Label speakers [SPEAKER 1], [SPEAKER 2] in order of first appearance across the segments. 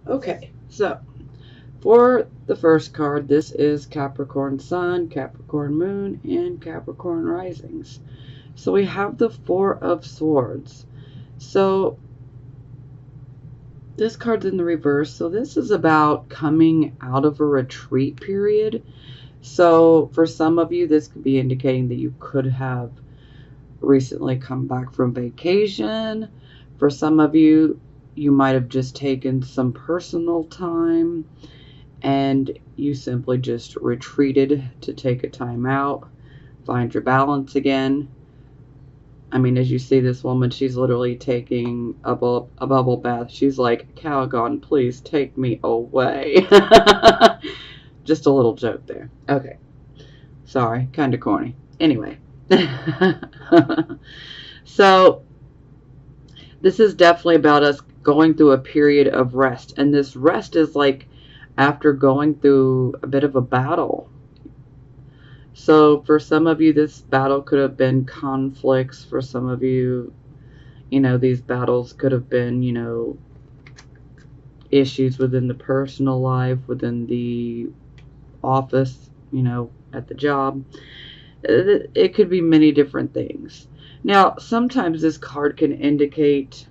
[SPEAKER 1] Okay, so for the first card, this is Capricorn Sun, Capricorn Moon, and Capricorn Risings. So we have the Four of Swords. So this card's in the reverse. So this is about coming out of a retreat period. So for some of you, this could be indicating that you could have recently come back from vacation. For some of you, you might have just taken some personal time and you simply just retreated to take a time out, find your balance again. I mean, as you see this woman, she's literally taking a bubble bath. She's like, Calgon, please take me away. Just a little joke there. Okay. Sorry, kind of corny. Anyway. So, this is definitely about us going through a period of rest. And this rest is like after going through a bit of a battle. So for some of you, this battle could have been conflicts. For some of you, these battles could have been, issues within the personal life, within the office, at the job. It could be many different things. Now, sometimes this card can indicate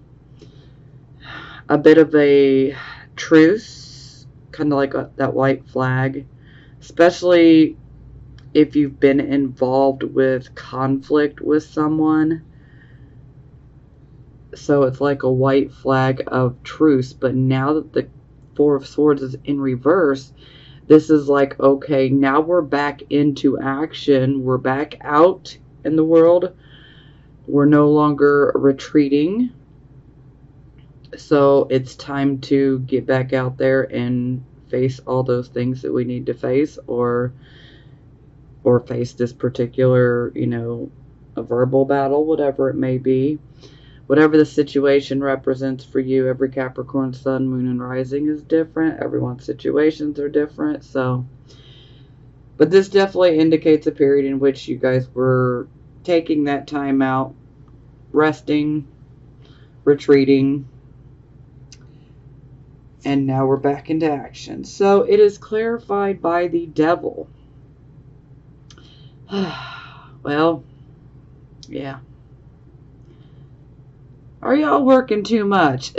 [SPEAKER 1] a bit of a truce, kind of like that white flag, especially if you've been involved with conflict with someone. So it's like a white flag of truce. But now that the Four of Swords is in reverse, this is like, okay, now we're back into action. We're back out in the world. We're no longer retreating. So it's time to get back out there and face all those things that we need to face, or face this particular, a verbal battle, whatever it may be. Whatever the situation represents for you, every Capricorn Sun, Moon, and Rising is different. Everyone's situations are different. So, but this definitely indicates a period in which you guys were taking that time out, resting, retreating, and now we're back into action. So it is clarified by the Devil. Well, yeah. Are y'all working too much?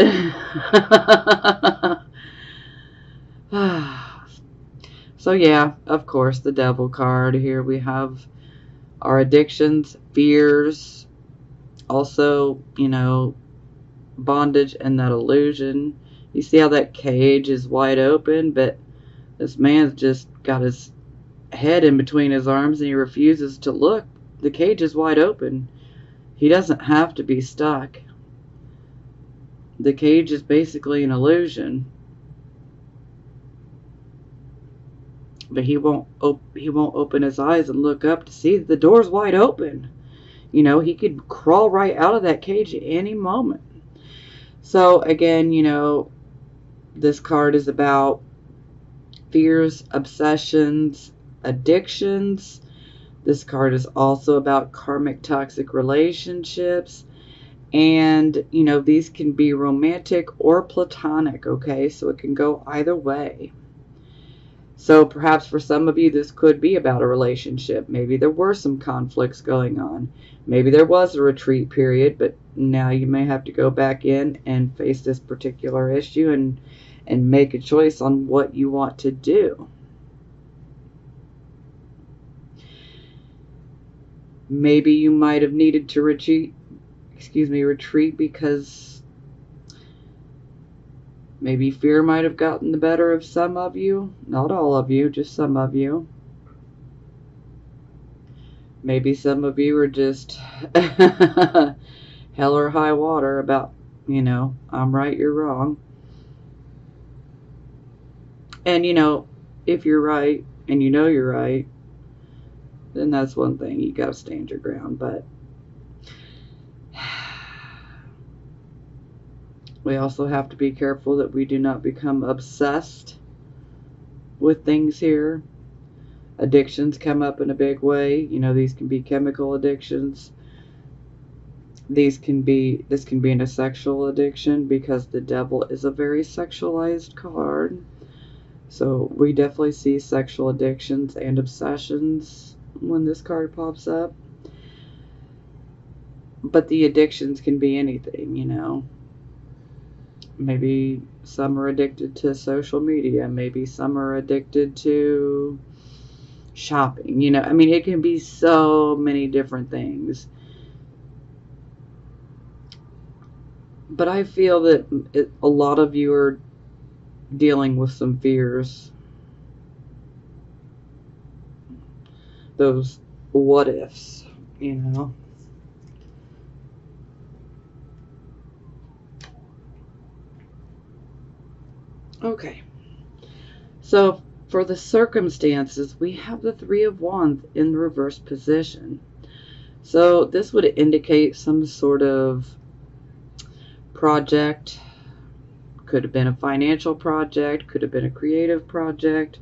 [SPEAKER 1] So yeah, of course, the Devil card. Here we have our addictions, fears, also, bondage and that illusion. You see how that cage is wide open, but this man's just got his head in between his arms and he refuses to look. The cage is wide open. He doesn't have to be stuck. The cage is basically an illusion. But he won't open his eyes and look up to see that the door's wide open. He could crawl right out of that cage at any moment. So again, this card is about fears, obsessions, addictions. This card is also about karmic toxic relationships. And, these can be romantic or platonic, okay? So it can go either way. So perhaps for some of you, this could be about a relationship. Maybe there were some conflicts going on. Maybe there was a retreat period, but now you may have to go back in and face this particular issue and make a choice on what you want to do. Maybe you might have needed to retreat because maybe fear might have gotten the better of some of you. Not all of you, just some of you. Maybe some of you are just hell or high water about, I'm right, you're wrong. And, if you're right and you're right, then that's one thing. You got to stand your ground. But we also have to be careful that we do not become obsessed with things here. Addictions come up in a big way. These can be chemical addictions. this can be in a sexual addiction, because the devil is a very sexualized card. So we definitely see sexual addictions and obsessions when this card pops up. But the addictions can be anything, you know. Maybe some are addicted to social media. Maybe some are addicted to shopping. You know, I mean, it can be so many different things. But I feel that a lot of you are dealing with some fears. Those what ifs, you know. Okay. So for the circumstances, we have the Three of Wands in reverse position. So this would indicate some sort of project. Could have been a financial project, could have been a creative project,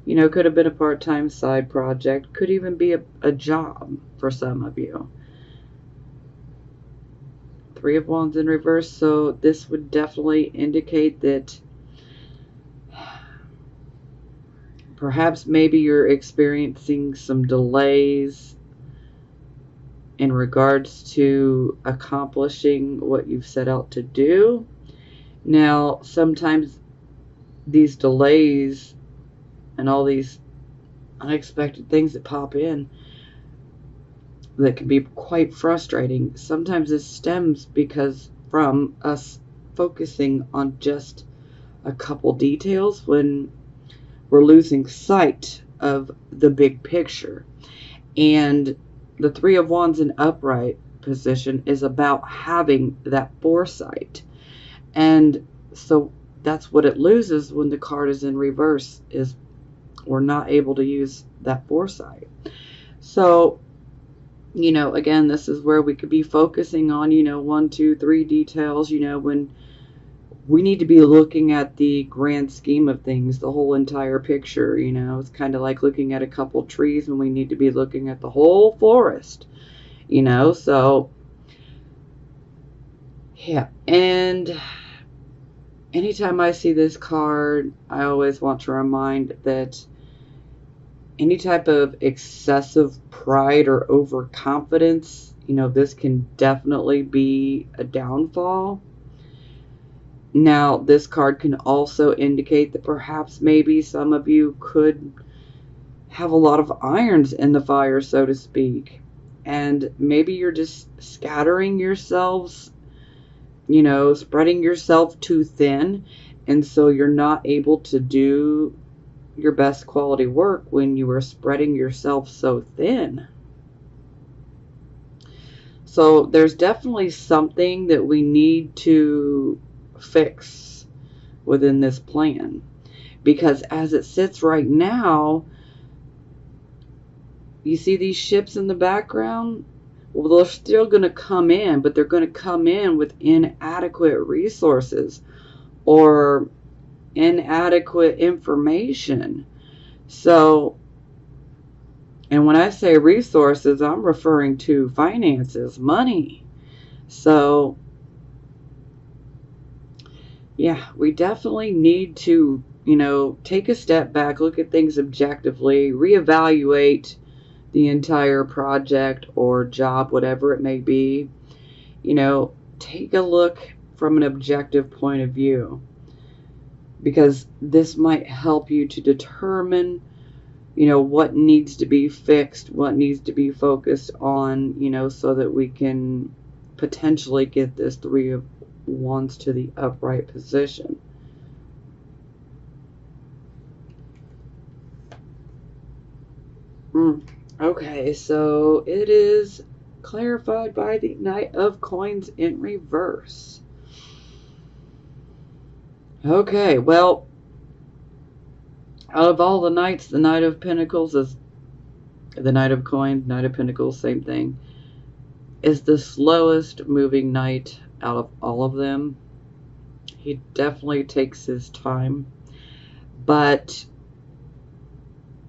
[SPEAKER 1] you know, could have been a part-time side project, could even be a job for some of you. Three of Wands in reverse, so this would definitely indicate that perhaps maybe you're experiencing some delays in regards to accomplishing what you've set out to do. Now, sometimes these delays and all these unexpected things that pop in that can be quite frustrating, sometimes this stems because from us focusing on just a couple details when we're losing sight of the big picture. And the Three of Wands in upright position is about having that foresight. And so that's what it loses when the card is in reverse, is we're not able to use that foresight. So, you know, again, this is where we could be focusing on, you know, 1, 2, 3 details, you know, when we need to be looking at the grand scheme of things, the whole entire picture, you know. It's kind of like looking at a couple trees when we need to be looking at the whole forest, you know. So, yeah. And anytime I see this card, I always want to remind that any type of excessive pride or overconfidence, you know, this can definitely be a downfall. Now, this card can also indicate that perhaps maybe some of you could have a lot of irons in the fire, so to speak. And maybe you're just scattering yourselves, you know, spreading yourself too thin. And so you're not able to do your best quality work when you are spreading yourself so thin. So there's definitely something that we need to fix within this plan, because as it sits right now, you see these ships in the background. Well, they're still going to come in, but they're going to come in with inadequate resources or inadequate information. So, and when I say resources, I'm referring to finances, money. So, yeah, we definitely need to, you know, take a step back, look at things objectively, reevaluate the entire project or job, whatever it may be. You know, take a look from an objective point of view, because this might help you to determine, you know, what needs to be fixed, what needs to be focused on, you know, so that we can potentially get this Three of Wands to the upright position. Okay, so it is clarified by the Knight of Coins in reverse. Okay, well, out of all the knights, the Knight of Pentacles is the Knight of Coins, Knight of Pentacles, same thing, is the slowest moving knight out of all of them. He definitely takes his time, but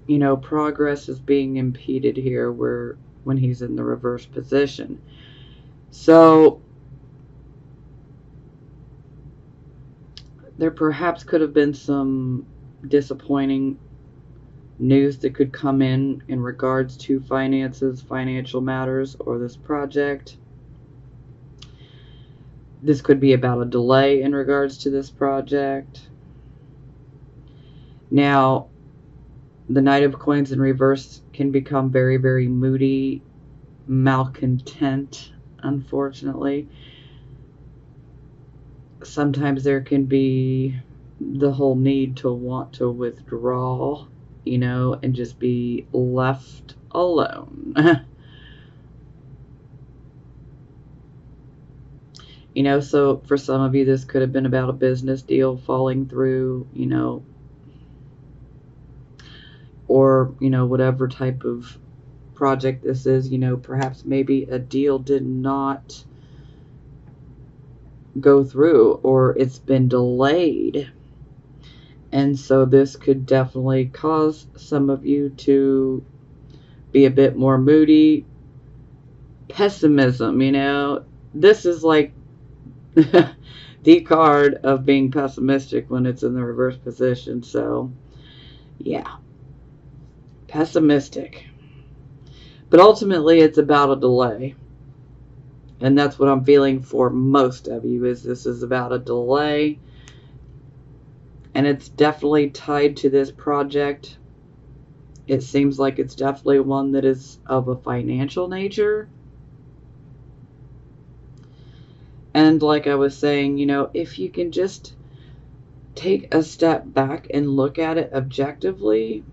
[SPEAKER 1] you know, progress is being impeded here when he's in the reverse position. So there perhaps could have been some disappointing news that could come in regards to finances, financial matters, or this project. This could be about a delay in regards to this project. Now, the Knight of Coins in reverse can become very, very moody, malcontent, unfortunately. Sometimes there can be the whole need to want to withdraw, and just be left alone. So for some of you, this could have been about a business deal falling through, or, whatever type of project this is, perhaps maybe a deal did not go through or it's been delayed. And so this could definitely cause some of you to be a bit more moody. Pessimism, this is like the card of being pessimistic when it's in the reverse position. So, yeah, pessimistic. But ultimately, it's about a delay. And that's what I'm feeling for most of you, is this is about a delay. And it's definitely tied to this project. It seems like it's definitely one that is of a financial nature. And like I was saying, if you can just take a step back and look at it objectively,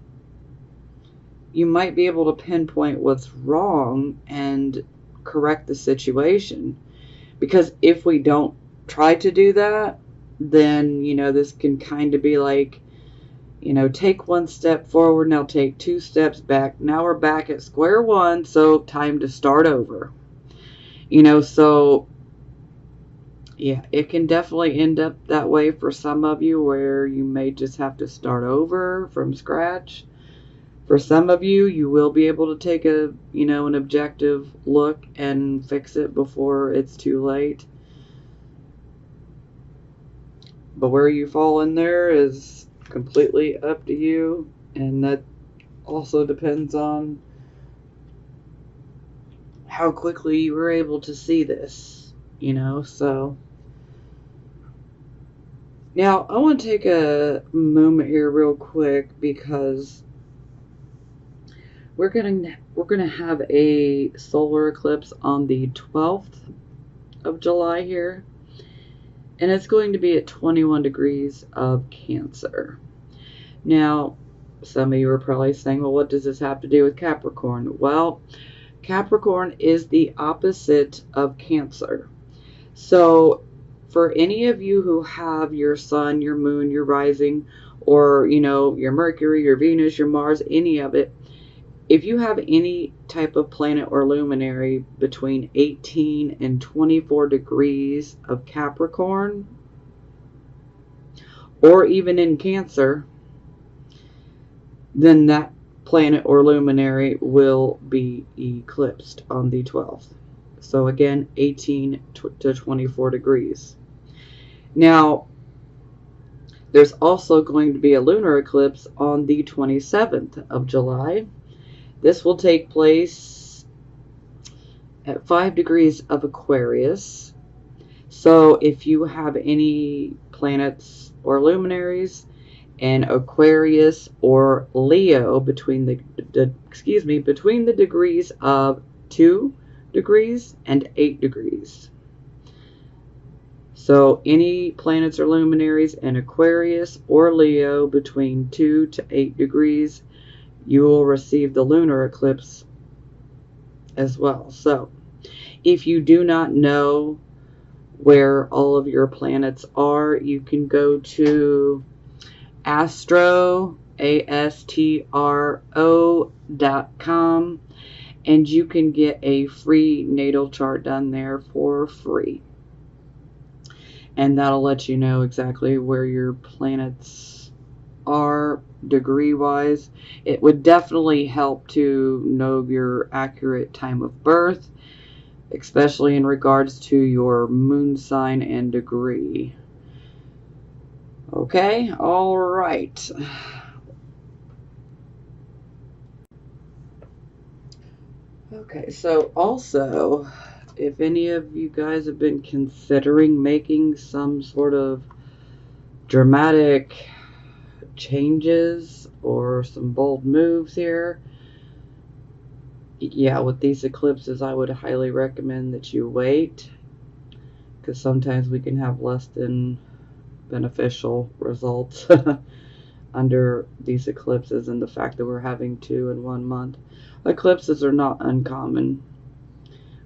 [SPEAKER 1] you might be able to pinpoint what's wrong and correct the situation. Because if we don't try to do that, then, this can kind of be like, take one step forward, now take two steps back. Now we're back at square one, so time to start over. So yeah, it can definitely end up that way for some of you, where you may just have to start over from scratch. For some of you, you will be able to take an objective look and fix it before it's too late. But where you fall in there is completely up to you, and that also depends on how quickly you were able to see this, so. Now, I want to take a moment here real quick, because we're gonna have a solar eclipse on the 12th of July here, and it's going to be at 21 degrees of Cancer. Now, some of you are probably saying, well, what does this have to do with Capricorn? Well, Capricorn is the opposite of Cancer. So for any of you who have your sun, your moon, your rising, or, your Mercury, your Venus, your Mars, any of it, if you have any type of planet or luminary between 18 and 24 degrees of Capricorn, or even in Cancer, then that planet or luminary will be eclipsed on the 12th. So again, 18 to 24 degrees. Now, there's also going to be a lunar eclipse on the 27th of July. This will take place at 5 degrees of Aquarius. So if you have any planets or luminaries in Aquarius or Leo between the degrees of 2 degrees and 8 degrees. So any planets or luminaries in Aquarius or Leo between 2 to 8 degrees, you will receive the lunar eclipse as well. So if you do not know where all of your planets are, you can go to astro.com, and you can get a free natal chart done there for free. And that'll let you know exactly where your planets are degree-wise. It would definitely help to know your accurate time of birth, especially in regards to your moon sign and degree. Okay, all right. Okay, so also, if any of you guys have been considering making some sort of dramatic changes or some bold moves here, yeah, with these eclipses, I would highly recommend that you wait, because sometimes we can have less than beneficial results under these eclipses, and the fact that we're having 2 in 1 month. Eclipses are not uncommon.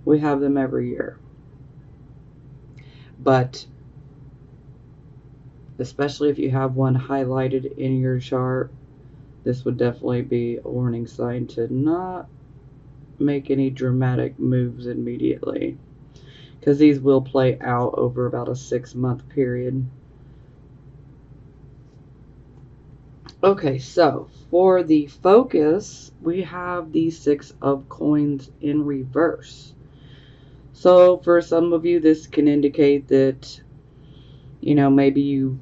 [SPEAKER 1] We have them every year. But especially if you have one highlighted in your chart, this would definitely be a warning sign to not make any dramatic moves immediately, because these will play out over about a 6-month period. Okay, so for the focus, we have the 6 of coins in reverse. So for some of you, this can indicate that, maybe you've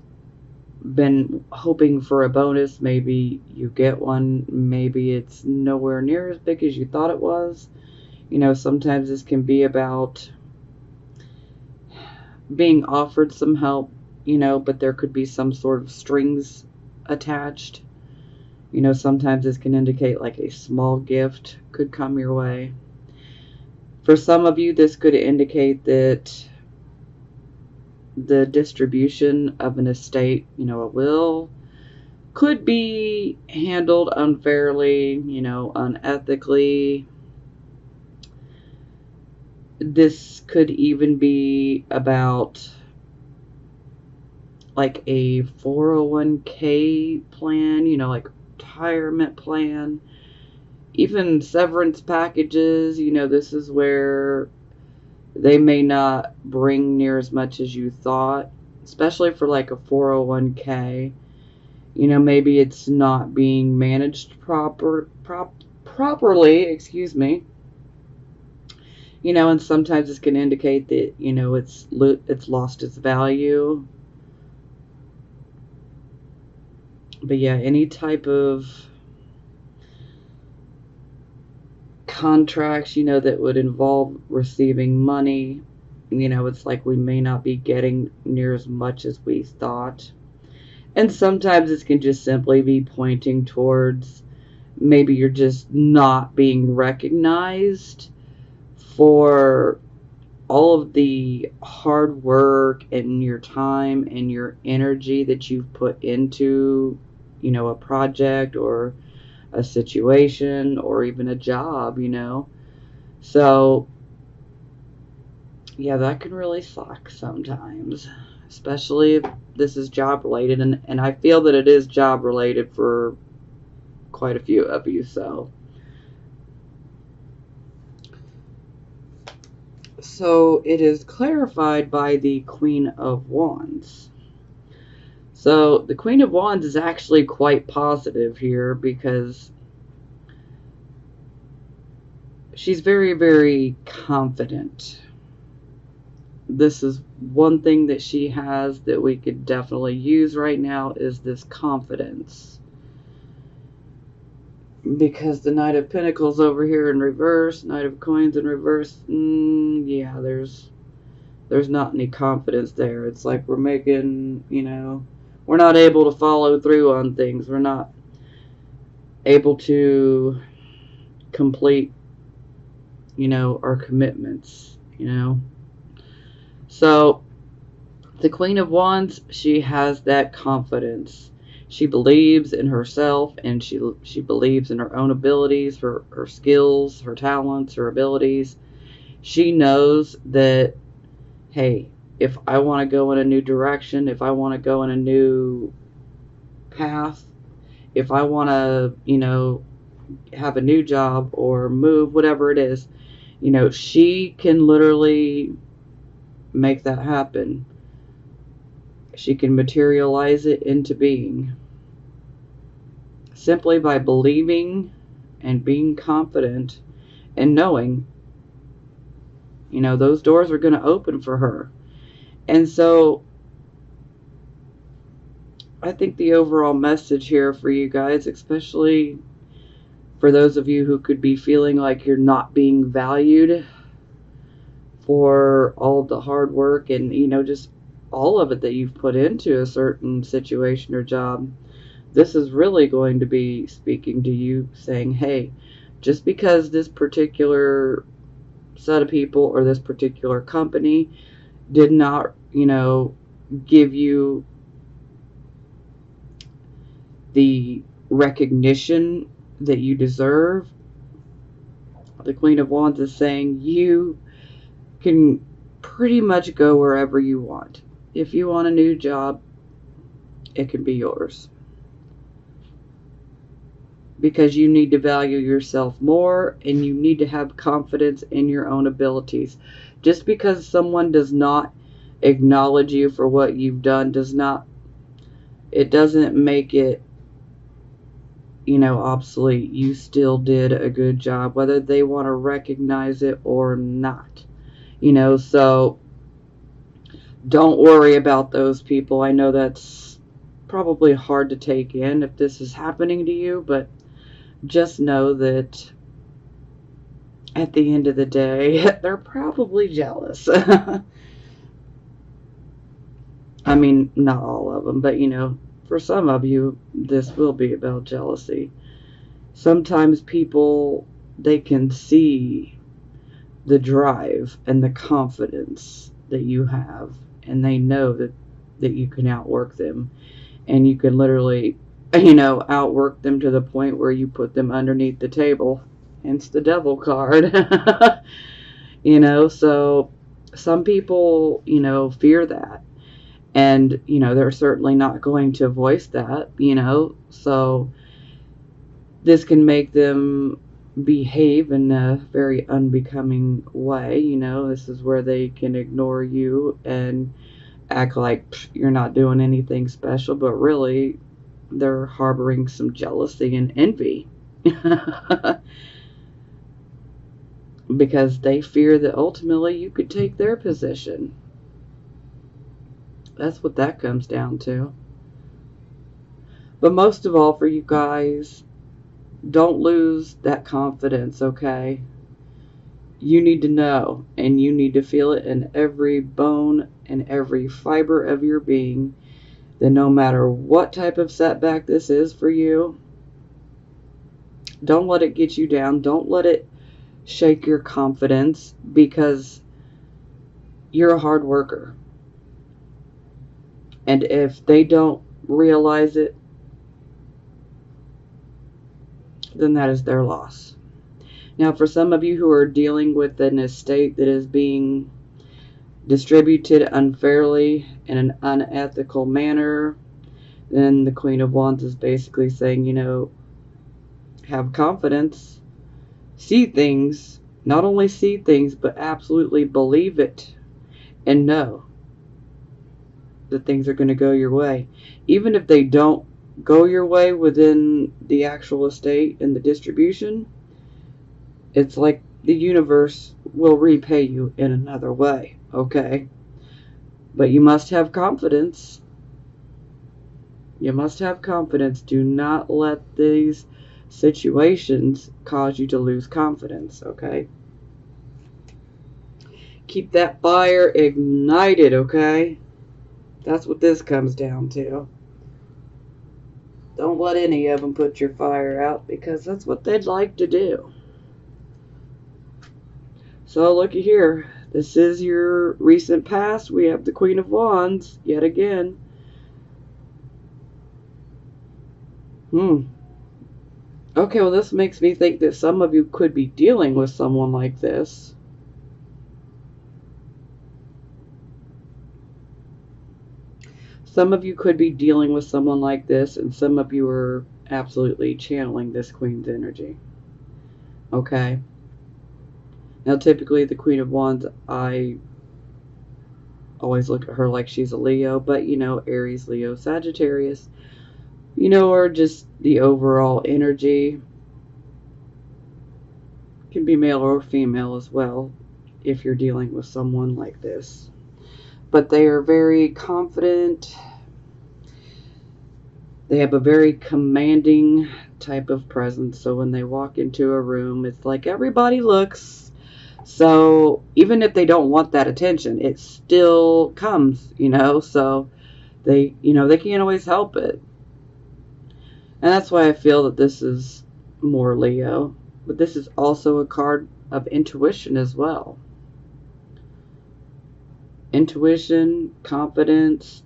[SPEAKER 1] been hoping for a bonus. Maybe you get one. Maybe it's nowhere near as big as you thought it was. Sometimes this can be about being offered some help, but there could be some sort of strings attached. Sometimes this can indicate like a small gift could come your way. For some of you, this could indicate that the distribution of an estate, a will, could be handled unfairly, unethically. This could even be about like a 401k plan, like retirement plan, even severance packages. This is where they may not bring near as much as you thought, especially for like a 401k. Maybe it's not being managed properly, excuse me. And sometimes this can indicate that, it's lost its value. But yeah, any type of contracts, that would involve receiving money, it's like we may not be getting near as much as we thought. And sometimes this can just simply be pointing towards maybe you're just not being recognized for all of the hard work and your time and your energy that you've put into, a project or a situation or even a job, So, yeah, that can really suck sometimes, especially if this is job related. And I feel that it is job related for quite a few of you, so. So it is clarified by the Queen of Wands. So the Queen of Wands is actually quite positive here, because she's very, very confident. This is one thing that she has that we could definitely use right now, is this confidence. Because the Knight of Pentacles over here in reverse, Knight of Coins in reverse, yeah, there's not any confidence there. It's like we're making, we're not able to follow through on things. We're not able to complete, our commitments, So the Queen of Wands, she has that confidence. She believes in herself, and she believes in her own abilities, her skills, her talents, her abilities. She knows that, hey, if I want to go in a new direction, if I want to go in a new path, if I want to, have a new job or move, whatever it is, she can literally make that happen. She can materialize it into being simply by believing and being confident and knowing You know, those doors are going to open for her. And so I think the overall message here for you guys, especially for those of you who could be feeling like you're not being valued for all the hard work and, you know, just all of it that you've put into a certain situation or job, this is really going to be speaking to you, saying, hey, just because this particular set of people or this particular company did not, you know, give you the recognition that you deserve, the Queen of Wands is saying you can pretty much go wherever you want. If you want a new job, it can be yours. Because you need to value yourself more and you need to have confidence in your own abilities. Just because someone does not acknowledge you for what you've done it doesn't make it, you know, obsolete. You still did a good job, whether they want to recognize it or not. You know, so don't worry about those people. I know that's probably hard to take in if this is happening to you, but just know that at the end of the day, they're probably jealous. I mean, not all of them, but you know, for some of you, this will be about jealousy. Sometimes people, they can see the drive and the confidence that you have, and they know that you can outwork them, and you can literally, you know, outwork them to the point where you put them underneath the table. Hence the devil card. You know, so some people, you know, fear that. And, you know, they're certainly not going to voice that, you know. So this can make them behave in a very unbecoming way, you know. This is where they can ignore you and act like you're not doing anything special, but really they're harboring some jealousy and envy. Because they fear that ultimately you could take their position. That's what that comes down to. But most of all, for you guys, don't lose that confidence, okay? You need to know, and you need to feel it in every bone and every fiber of your being, that no matter what type of setback this is for you, don't let it get you down. Don't let it shake your confidence, because you're a hard worker. And if they don't realize it, then that is their loss. Now, for some of you who are dealing with an estate that is being distributed unfairly in an unethical manner, then the Queen of Wands is basically saying, you know, have confidence, see things, not only see things, but absolutely believe it and know that things are going to go your way. Even if they don't go your way within the actual estate and the distribution, it's like the universe will repay you in another way, okay? But you must have confidence. You must have confidence. Do not let these situations cause you to lose confidence, okay? Keep that fire ignited, okay? That's what this comes down to. Don't let any of them put your fire out, because that's what they'd like to do. So looky here. This is your recent past. We have the Queen of Wands yet again. Okay, well, this makes me think that some of you could be dealing with someone like this. Some of you could be dealing with someone like this, and some of you are absolutely channeling this Queen's energy. Okay? Now, typically, the Queen of Wands, I always look at her like she's a Leo, but, you know, Aries, Leo, Sagittarius, you know, or just the overall energy. Can be male or female as well. if you're dealing with someone like this. But they are very confident. They have a very commanding type of presence. So when they walk into a room, it's like everybody looks. So even if they don't want that attention, it still comes, so they can't always help it. And that's why I feel that this is more Leo. But this is also a card of intuition as well. Intuition, confidence,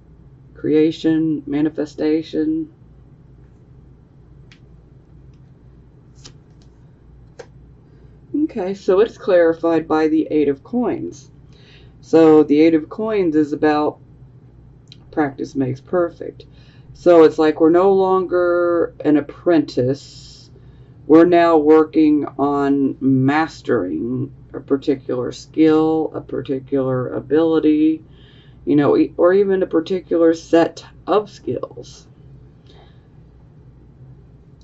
[SPEAKER 1] creation, manifestation. Okay, so it's clarified by the Eight of Coins. So the Eight of Coins is about practice makes perfect. So it's like we're no longer an apprentice. We're now working on mastering a particular skill, a particular ability, or even a particular set of skills.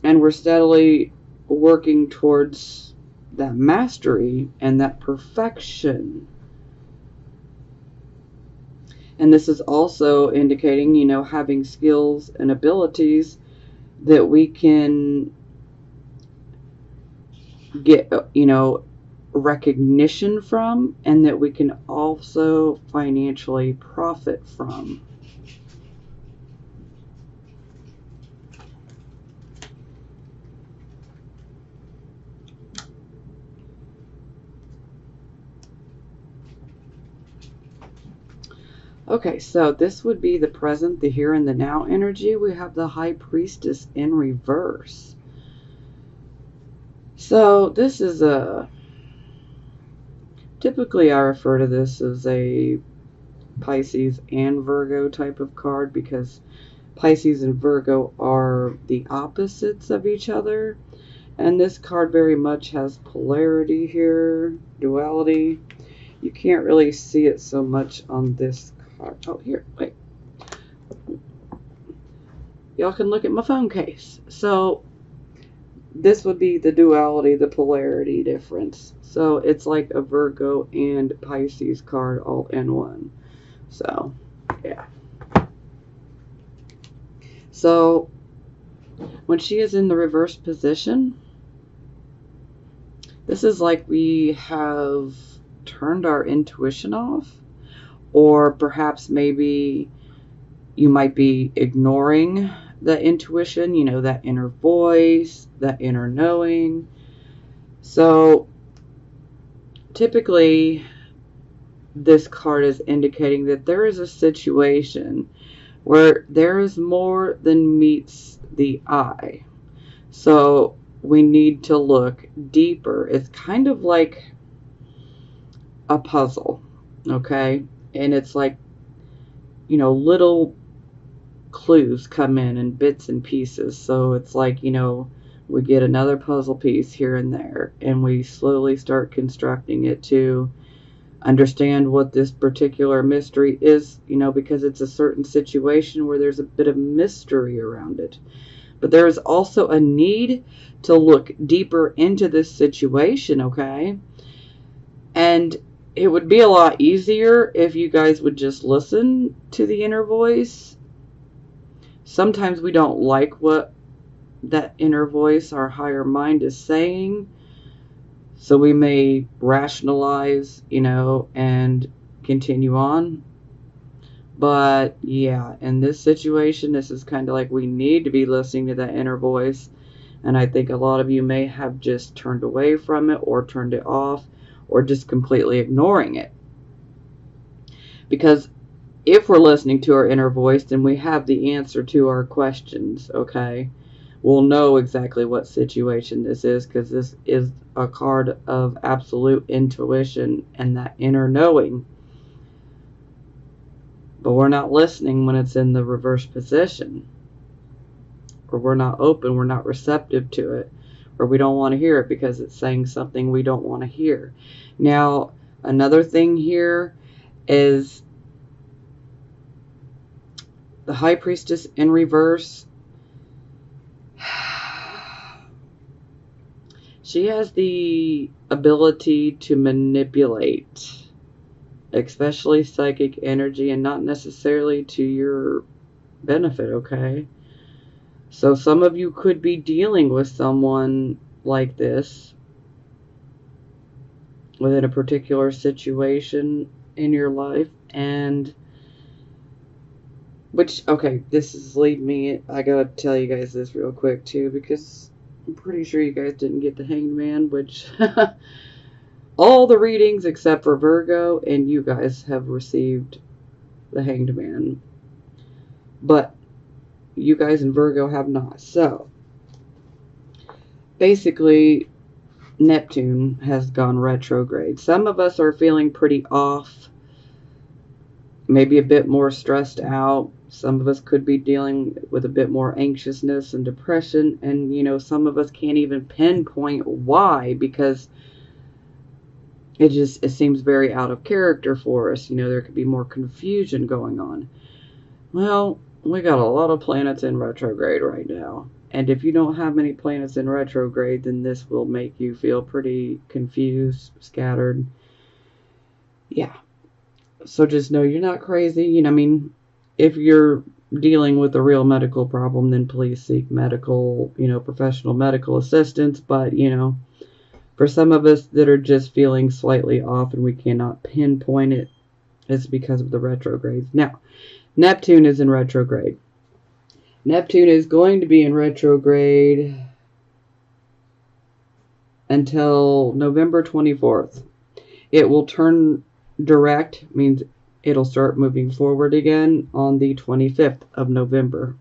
[SPEAKER 1] And we're steadily working towards that mastery and that perfection. And this is also indicating, having skills and abilities that we can get, recognition from, and that we can also financially profit from. Okay, so this would be the present, the here and the now energy. We have the High Priestess in reverse. So this is typically I refer to this as a Pisces and Virgo type of card, because Pisces and Virgo are the opposites of each other. And this card very much has polarity here, duality. You can't really see it so much on this card. Oh, here, wait. Y'all can look at my phone case. So this would be the duality, the polarity difference. So it's like a Virgo and Pisces card all in one. So, yeah. So when she is in the reverse position, this is like we have turned our intuition off, or perhaps maybe you might be ignoring the intuition, that inner voice, that inner knowing. So typically this card is indicating that there is a situation where there is more than meets the eye. So we need to look deeper. It's kind of like a puzzle, okay? And it's like, little clues come in bits and pieces. So it's like, we get another puzzle piece here and there, and we slowly start constructing it to understand what this particular mystery is, because it's a certain situation where there's a bit of mystery around it. But there is also a need to look deeper into this situation, okay? And it would be a lot easier if you guys would just listen to the inner voice. Sometimes we don't like what that inner voice, our higher mind, is saying. So we may rationalize, and continue on. But yeah, in this situation, this is kind of like we need to be listening to that inner voice. And I think a lot of you may have just turned away from it, or turned it off, or just completely ignoring it. Because if we're listening to our inner voice, then we have the answer to our questions, okay? We'll know exactly what situation this is, because this is a card of absolute intuition and that inner knowing. But we're not listening when it's in the reverse position. Or we're not open, we're not receptive to it. Or we don't want to hear it because it's saying something we don't want to hear. Now, another thing here is the High Priestess in reverse. She has the ability to manipulate, especially psychic energy, and not necessarily to your benefit, okay? So some of you could be dealing with someone like this within a particular situation in your life, and which, okay, this is leading me, I gotta tell you guys this real quick too, because I'm pretty sure you guys didn't get the Hanged Man, which all the readings except for Virgo and you guys have received the Hanged Man, but you guys in Virgo have not. So basically, Neptune has gone retrograde. Some of us are feeling pretty off, maybe a bit more stressed out. Some of us could be dealing with a bit more anxiousness and depression, and some of us can't even pinpoint why, because it seems very out of character for us. There could be more confusion going on. Well, we got a lot of planets in retrograde right now. And if you don't have many planets in retrograde, then this will make you feel pretty confused, scattered. Yeah. So just know you're not crazy. If you're dealing with a real medical problem, then please seek medical, professional medical assistance. But, for some of us that are just feeling slightly off and we cannot pinpoint it, it's because of the retrogrades. Now, Neptune is in retrograde. Neptune is going to be in retrograde until November 24th. It will turn direct, means it'll start moving forward again on the 25th of November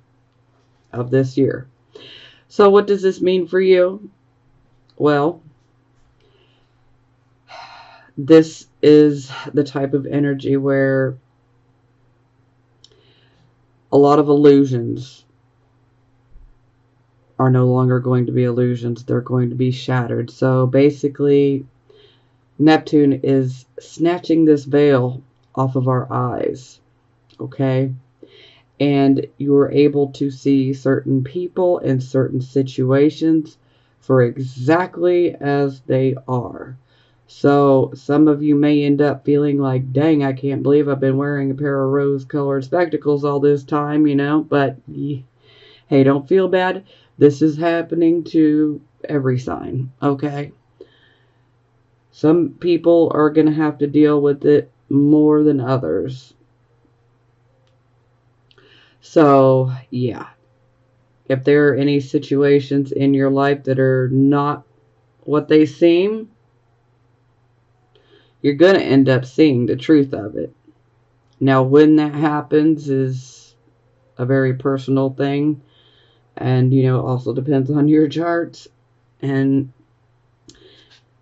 [SPEAKER 1] of this year. So what does this mean for you? Well, this is the type of energy where a lot of illusions are no longer going to be illusions. They're going to be shattered. So basically, Neptune is snatching this veil off of our eyes, okay? And you're able to see certain people and certain situations for exactly as they are. So some of you may end up feeling like, dang, I can't believe I've been wearing a pair of rose-colored spectacles all this time, but hey, don't feel bad. This is happening to every sign, okay? Some people are going to have to deal with it more than others. So, yeah. If there are any situations in your life that are not what they seem, you're going to end up seeing the truth of it. Now, when that happens is a very personal thing. And, also depends on your charts and a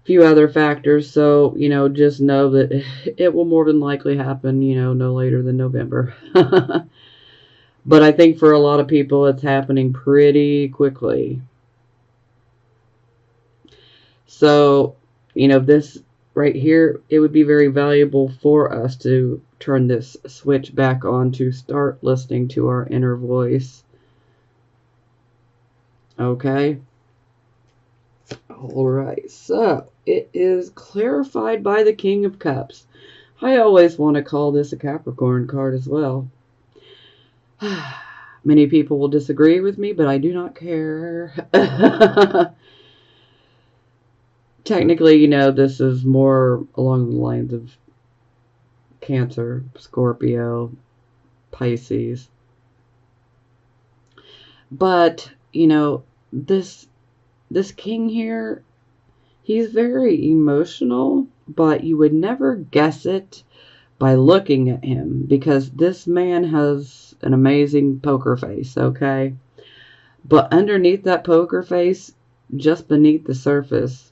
[SPEAKER 1] few other factors. So, just know that it will more than likely happen, no later than November. But I think for a lot of people, it's happening pretty quickly. So, this right here, it would be very valuable for us to turn this switch back on to start listening to our inner voice. Okay. Alright, so it is clarified by the King of Cups. I always want to call this a Capricorn card as well. Many people will disagree with me, but I do not care. Technically, this is more along the lines of Cancer, Scorpio, Pisces. But, this king here, he's very emotional, but you would never guess it by looking at him, because this man has an amazing poker face, okay? But underneath that poker face, just beneath the surface,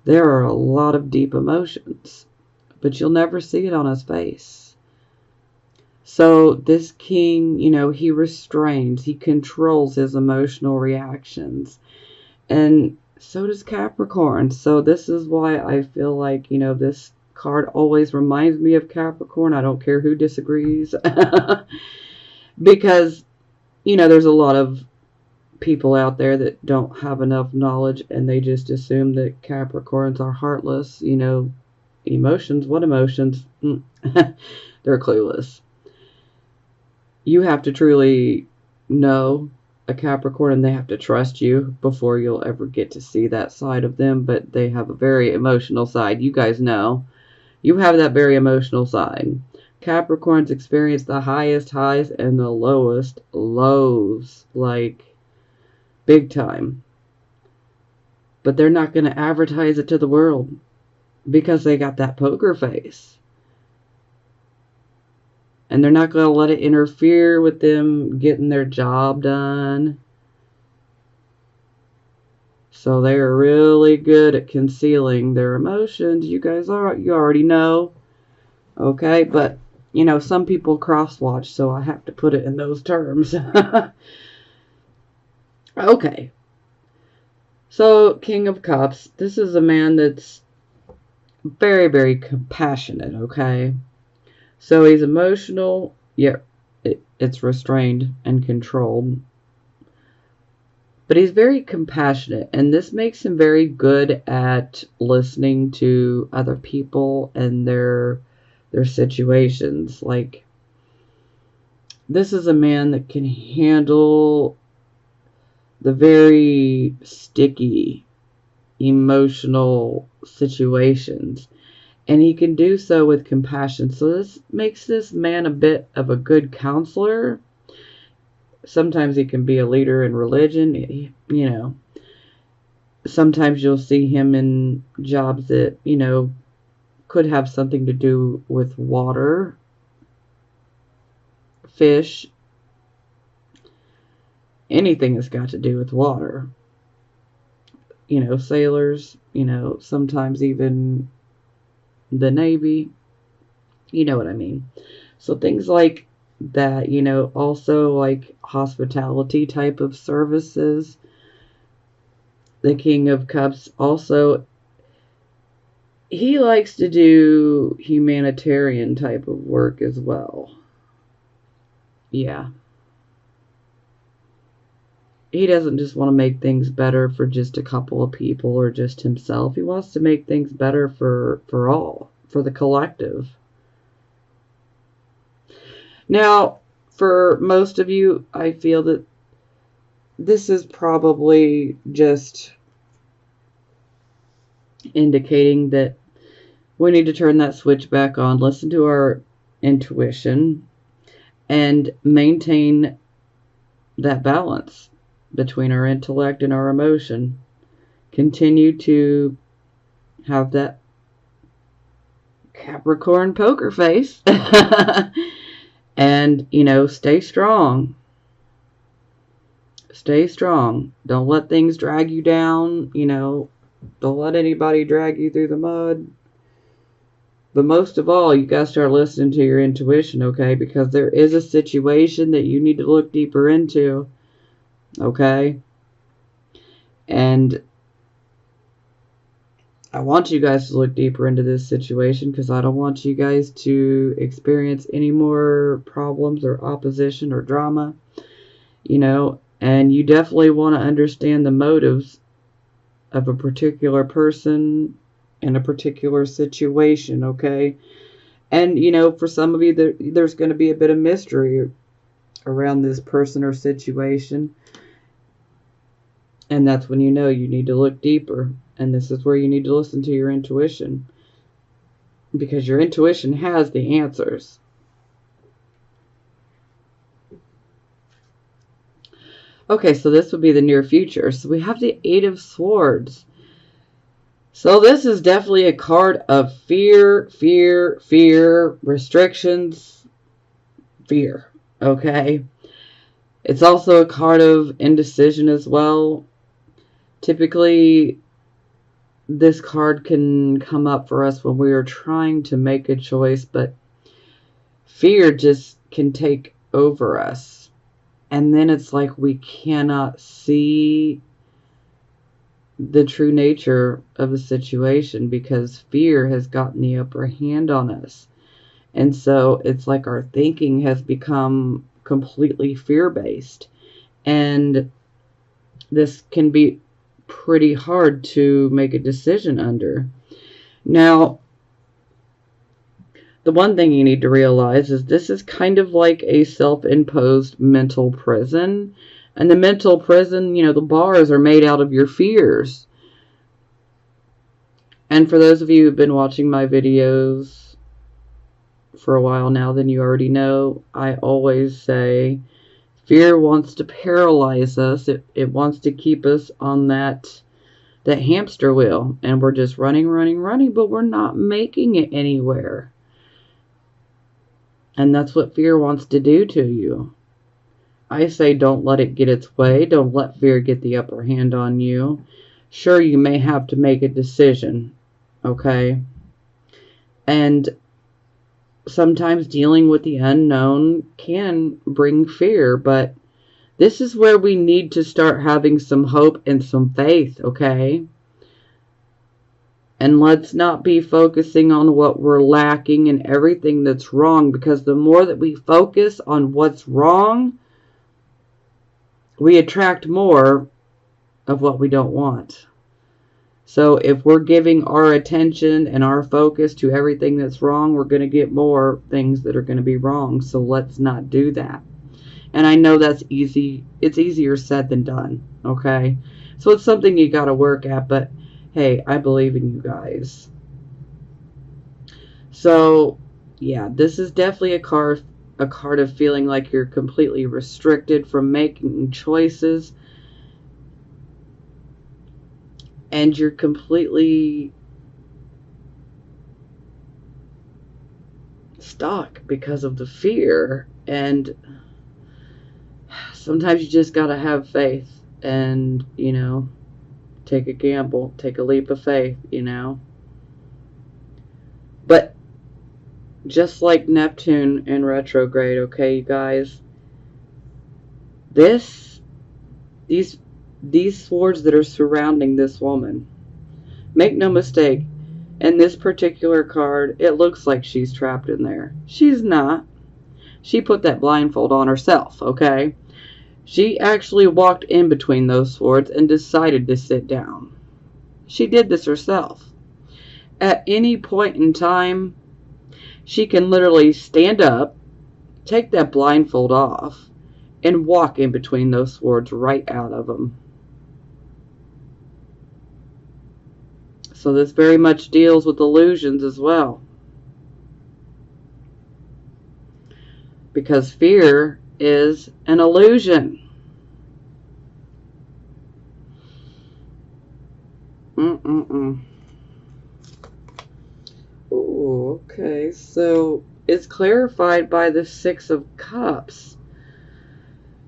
[SPEAKER 1] there are a lot of deep emotions, but you'll never see it on his face. So this king, he restrains, he controls his emotional reactions. And so does Capricorn. So this is why I feel like, this card always reminds me of Capricorn. I don't care who disagrees. Because, there's a lot of people out there that don't have enough knowledge and they just assume that Capricorns are heartless. Emotions, what emotions? They're clueless. You have to truly know a Capricorn and they have to trust you before you'll ever get to see that side of them, but they have a very emotional side. You guys know. You have that very emotional side. Capricorns experience the highest highs and the lowest lows, like big time. But they're not going to advertise it to the world because they got that poker face. And they're not going to let it interfere with them getting their job done. So they are really good at concealing their emotions. You already know. Okay, but some people cross-watch, so I have to put it in those terms. Okay. So, King of Cups, this is a man that's very, very compassionate, okay? So he's emotional, yet it's restrained and controlled. But he's very compassionate, and this makes him very good at listening to other people and their situations. Like, this is a man that can handle the very sticky, emotional situations. And he can do so with compassion. So this makes this man a bit of a good counselor. Sometimes he can be a leader in religion. Sometimes you'll see him in jobs that, could have something to do with water, fish, anything that's got to do with water. Sailors, sometimes even the Navy. You know what I mean. So things like that, also like hospitality type of services. The King of Cups also, he likes to do humanitarian type of work as well. Yeah. He doesn't just want to make things better for just a couple of people or just himself. He wants to make things better for all, for the collective. Now, for most of you, I feel that this is probably just indicating that we need to turn that switch back on, listen to our intuition, and maintain that balance between our intellect and our emotion. Continue to have that Capricorn poker face. And, stay strong. Stay strong. Don't let things drag you down. Don't let anybody drag you through the mud. But most of all, you got to start listening to your intuition, okay? Because there is a situation that you need to look deeper into, okay? And I want you guys to look deeper into this situation because I don't want you guys to experience any more problems or opposition or drama, and you definitely want to understand the motives of a particular person in a particular situation, okay? And, for some of you, there's going to be a bit of mystery around this person or situation. And that's when you need to look deeper. And this is where you need to listen to your intuition. Because your intuition has the answers. Okay, so this would be the near future. So we have the Eight of Swords. So this is definitely a card of fear, restrictions, fear. Okay? It's also a card of indecision as well. Typically, this card can come up for us when we are trying to make a choice, but fear just can take over us. And then it's like we cannot see the true nature of the situation because fear has gotten the upper hand on us. And so it's like our thinking has become completely fear-based. And this can be pretty hard to make a decision under. Now, the one thing you need to realize is this is kind of like a self-imposed mental prison. And the mental prison, the bars are made out of your fears. And for those of you who've been watching my videos for a while now, then you already know I always say fear wants to paralyze us. It wants to keep us on that hamster wheel. And we're just running, but we're not making it anywhere. And that's what fear wants to do to you. I say don't let it get its way. Don't let fear get the upper hand on you. Sure, you may have to make a decision, okay? And sometimes dealing with the unknown can bring fear, but this is where we need to start having some hope and some faith, okay? And let's not be focusing on what we're lacking and everything that's wrong, because the more that we focus on what's wrong, we attract more of what we don't want. So if we're giving our attention and our focus to everything that's wrong, we're going to get more things that are going to be wrong. So let's not do that. And I know that's easy. It's easier said than done, okay? So it's something you got to work at, but hey, I believe in you guys. So, yeah, this is definitely a card of feeling like you're completely restricted from making choices. And you're completely stuck because of the fear. And sometimes you just got to have faith and, take a gamble, take a leap of faith, But just like Neptune in retrograde, okay, you guys, these swords that are surrounding this woman, make no mistake, in this particular card, it looks like she's trapped in there. She's not. She put that blindfold on herself, okay? She actually walked in between those swords and decided to sit down. She did this herself. At any point in time, she can literally stand up, take that blindfold off, and walk in between those swords right out of them. So this very much deals with illusions as well. Because fear is an illusion. Ooh, okay, so it's clarified by the Six of Cups.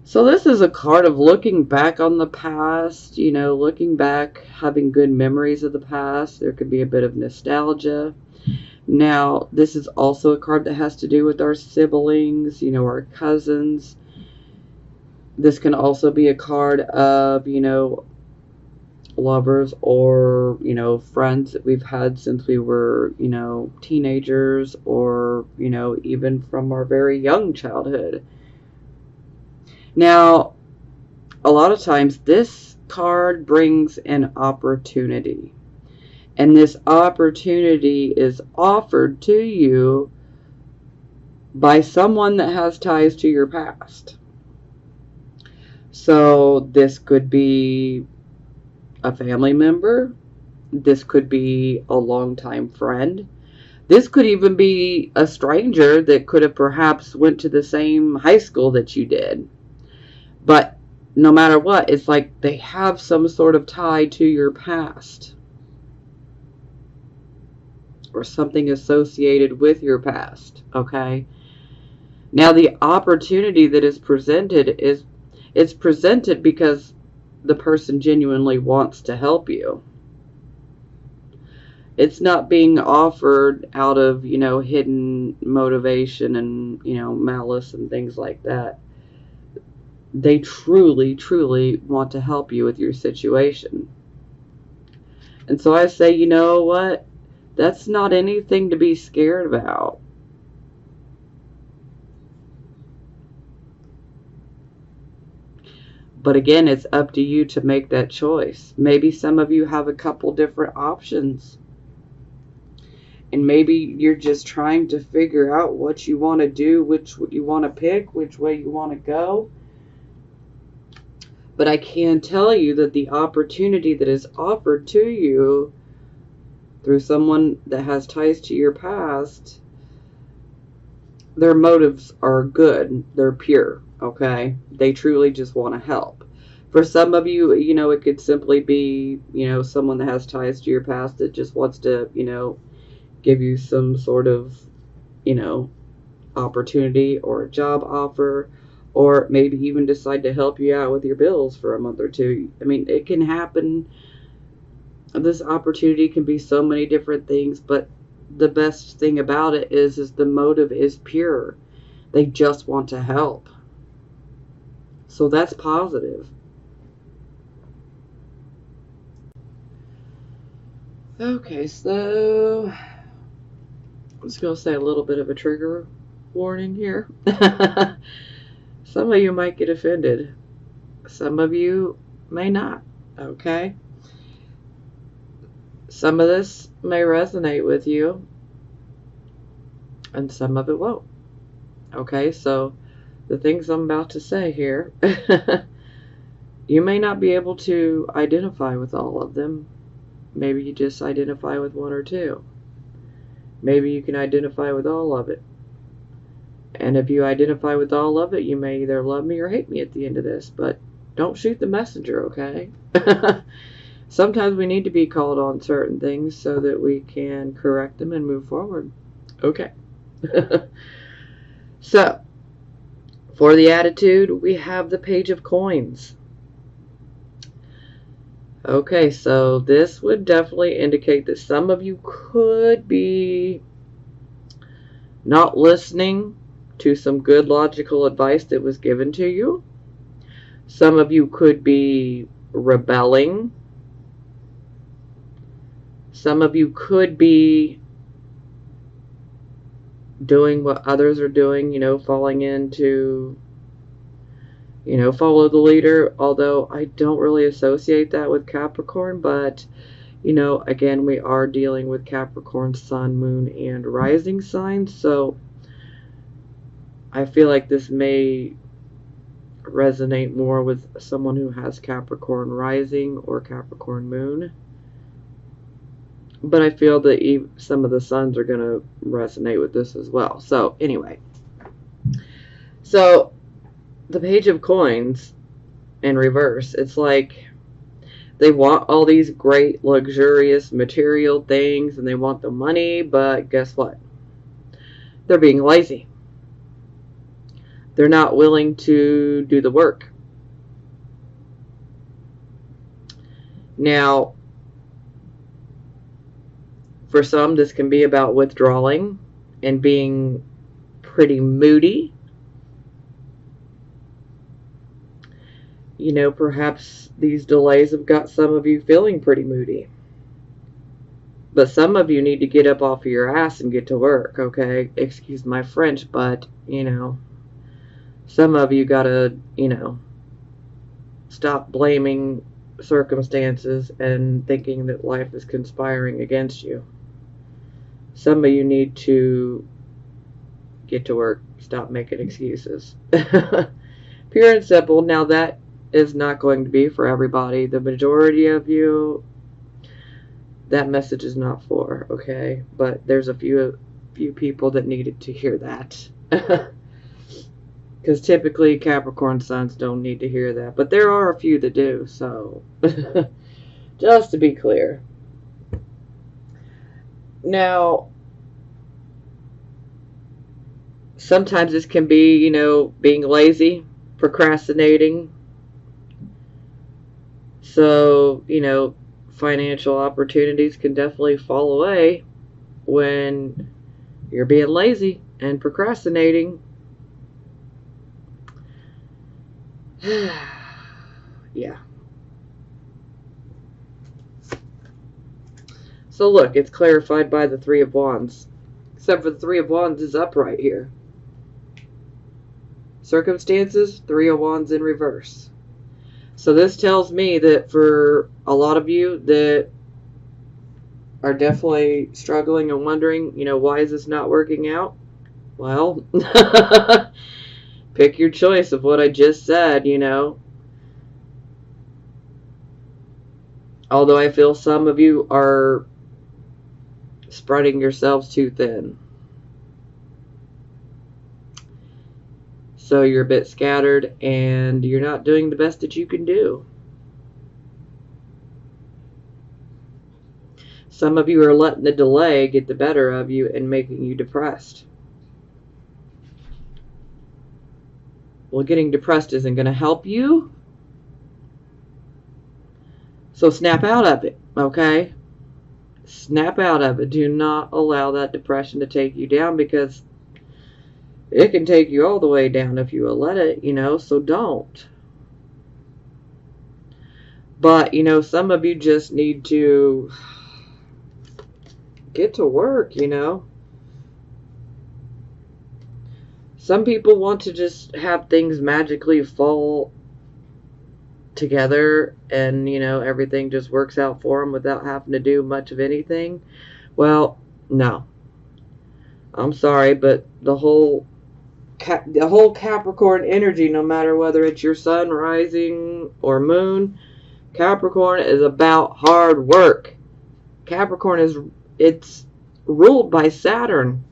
[SPEAKER 1] So this is a card of looking back on the past, looking back, having good memories of the past. There could be a bit of nostalgia. Now, this is also a card that has to do with our siblings, our cousins. This can also be a card of, lovers or, friends that we've had since we were, teenagers or, even from our very young childhood. Now, a lot of times this card brings an opportunity. And this opportunity is offered to you by someone that has ties to your past. So this could be a family member. This could be a longtime friend. This could even be a stranger that could have perhaps went to the same high school that you did. But no matter what, it's like they have some sort of tie to your past. Or something associated with your past, okay? Now the opportunity that is presented it's presented because the person genuinely wants to help you. It's not being offered out of, hidden motivation and, malice and things like that. They truly, truly want to help you with your situation. And so I say, you know what? That's not anything to be scared about. But again, it's up to you to make that choice. Maybe some of you have a couple different options. And maybe you're just trying to figure out what you want to do, which you want to pick, which way you want to go. But I can tell you that the opportunity that is offered to you through someone that has ties to your past, their motives are good. They're pure, okay? They truly just want to help. For some of you, it could simply be, someone that has ties to your past that just wants to, give you some sort of, opportunity or a job offer, or maybe even decide to help you out with your bills for a month or two. I mean, it can happen. This opportunity can be so many different things, but the best thing about it is the motive is pure. They just want to help. So that's positive. Okay, so I'm just going to say a little bit of a trigger warning here. Some of you might get offended. Some of you may not, okay? Some of this may resonate with you, and some of it won't. Okay, so the things I'm about to say here, you may not be able to identify with all of them. Maybe you just identify with one or two. Maybe you can identify with all of it. And if you identify with all of it, you may either love me or hate me at the end of this, but don't shoot the messenger, okay? Sometimes we need to be called on certain things so that we can correct them and move forward. Okay. So, for the attitude, we have the Page of Coins. Okay, so this would definitely indicate that some of you could be not listening to some good logical advice that was given to you. Some of you could be rebelling. Some of you could be doing what others are doing, falling into, follow the leader. Although I don't really associate that with Capricorn, but, again, we are dealing with Capricorn, Sun, Moon, and Rising signs. So I feel like this may resonate more with someone who has Capricorn Rising or Capricorn Moon. But I feel that some of the suns are going to resonate with this as well. So, anyway. So, the Page of Coins in reverse, it's like they want all these great, luxurious, material things, and they want the money, but guess what? They're being lazy. They're not willing to do the work. Now, for some, this can be about withdrawing and being pretty moody. Perhaps these delays have got some of you feeling pretty moody. But some of you need to get up off of your ass and get to work, okay? Excuse my French, but, some of you gotta, stop blaming circumstances and thinking that life is conspiring against you. Some of you need to get to work. Stop making excuses. Pure and simple. Now that is not going to be for everybody. The majority of you, that message is not for, okay? But there's a few people that needed to hear that. Because typically Capricorn suns don't need to hear that. But there are a few that do, so just to be clear. Now, sometimes this can be, being lazy, procrastinating. So, financial opportunities can definitely fall away when you're being lazy and procrastinating. Yeah. So look, it's clarified by the Three of Wands. Except for the Three of Wands is upright here. Circumstances, Three of Wands in reverse. So this tells me that for a lot of you that are definitely struggling and wondering, why is this not working out? Well, pick your choice of what I just said. Although I feel some of you are spreading yourselves too thin. So you're a bit scattered and you're not doing the best that you can do. Some of you are letting the delay get the better of you and making you depressed. Well, getting depressed isn't going to help you. So snap out of it, okay? Snap out of it. Do not allow that depression to take you down, because it can take you all the way down if you will let it, so don't. But, some of you just need to get to work, Some people want to just have things magically fall together and, everything just works out for them without having to do much of anything. Well, no. I'm sorry, but the whole Capricorn energy, no matter whether it's your sun, rising, or moon, Capricorn is about hard work. Capricorn it's ruled by Saturn.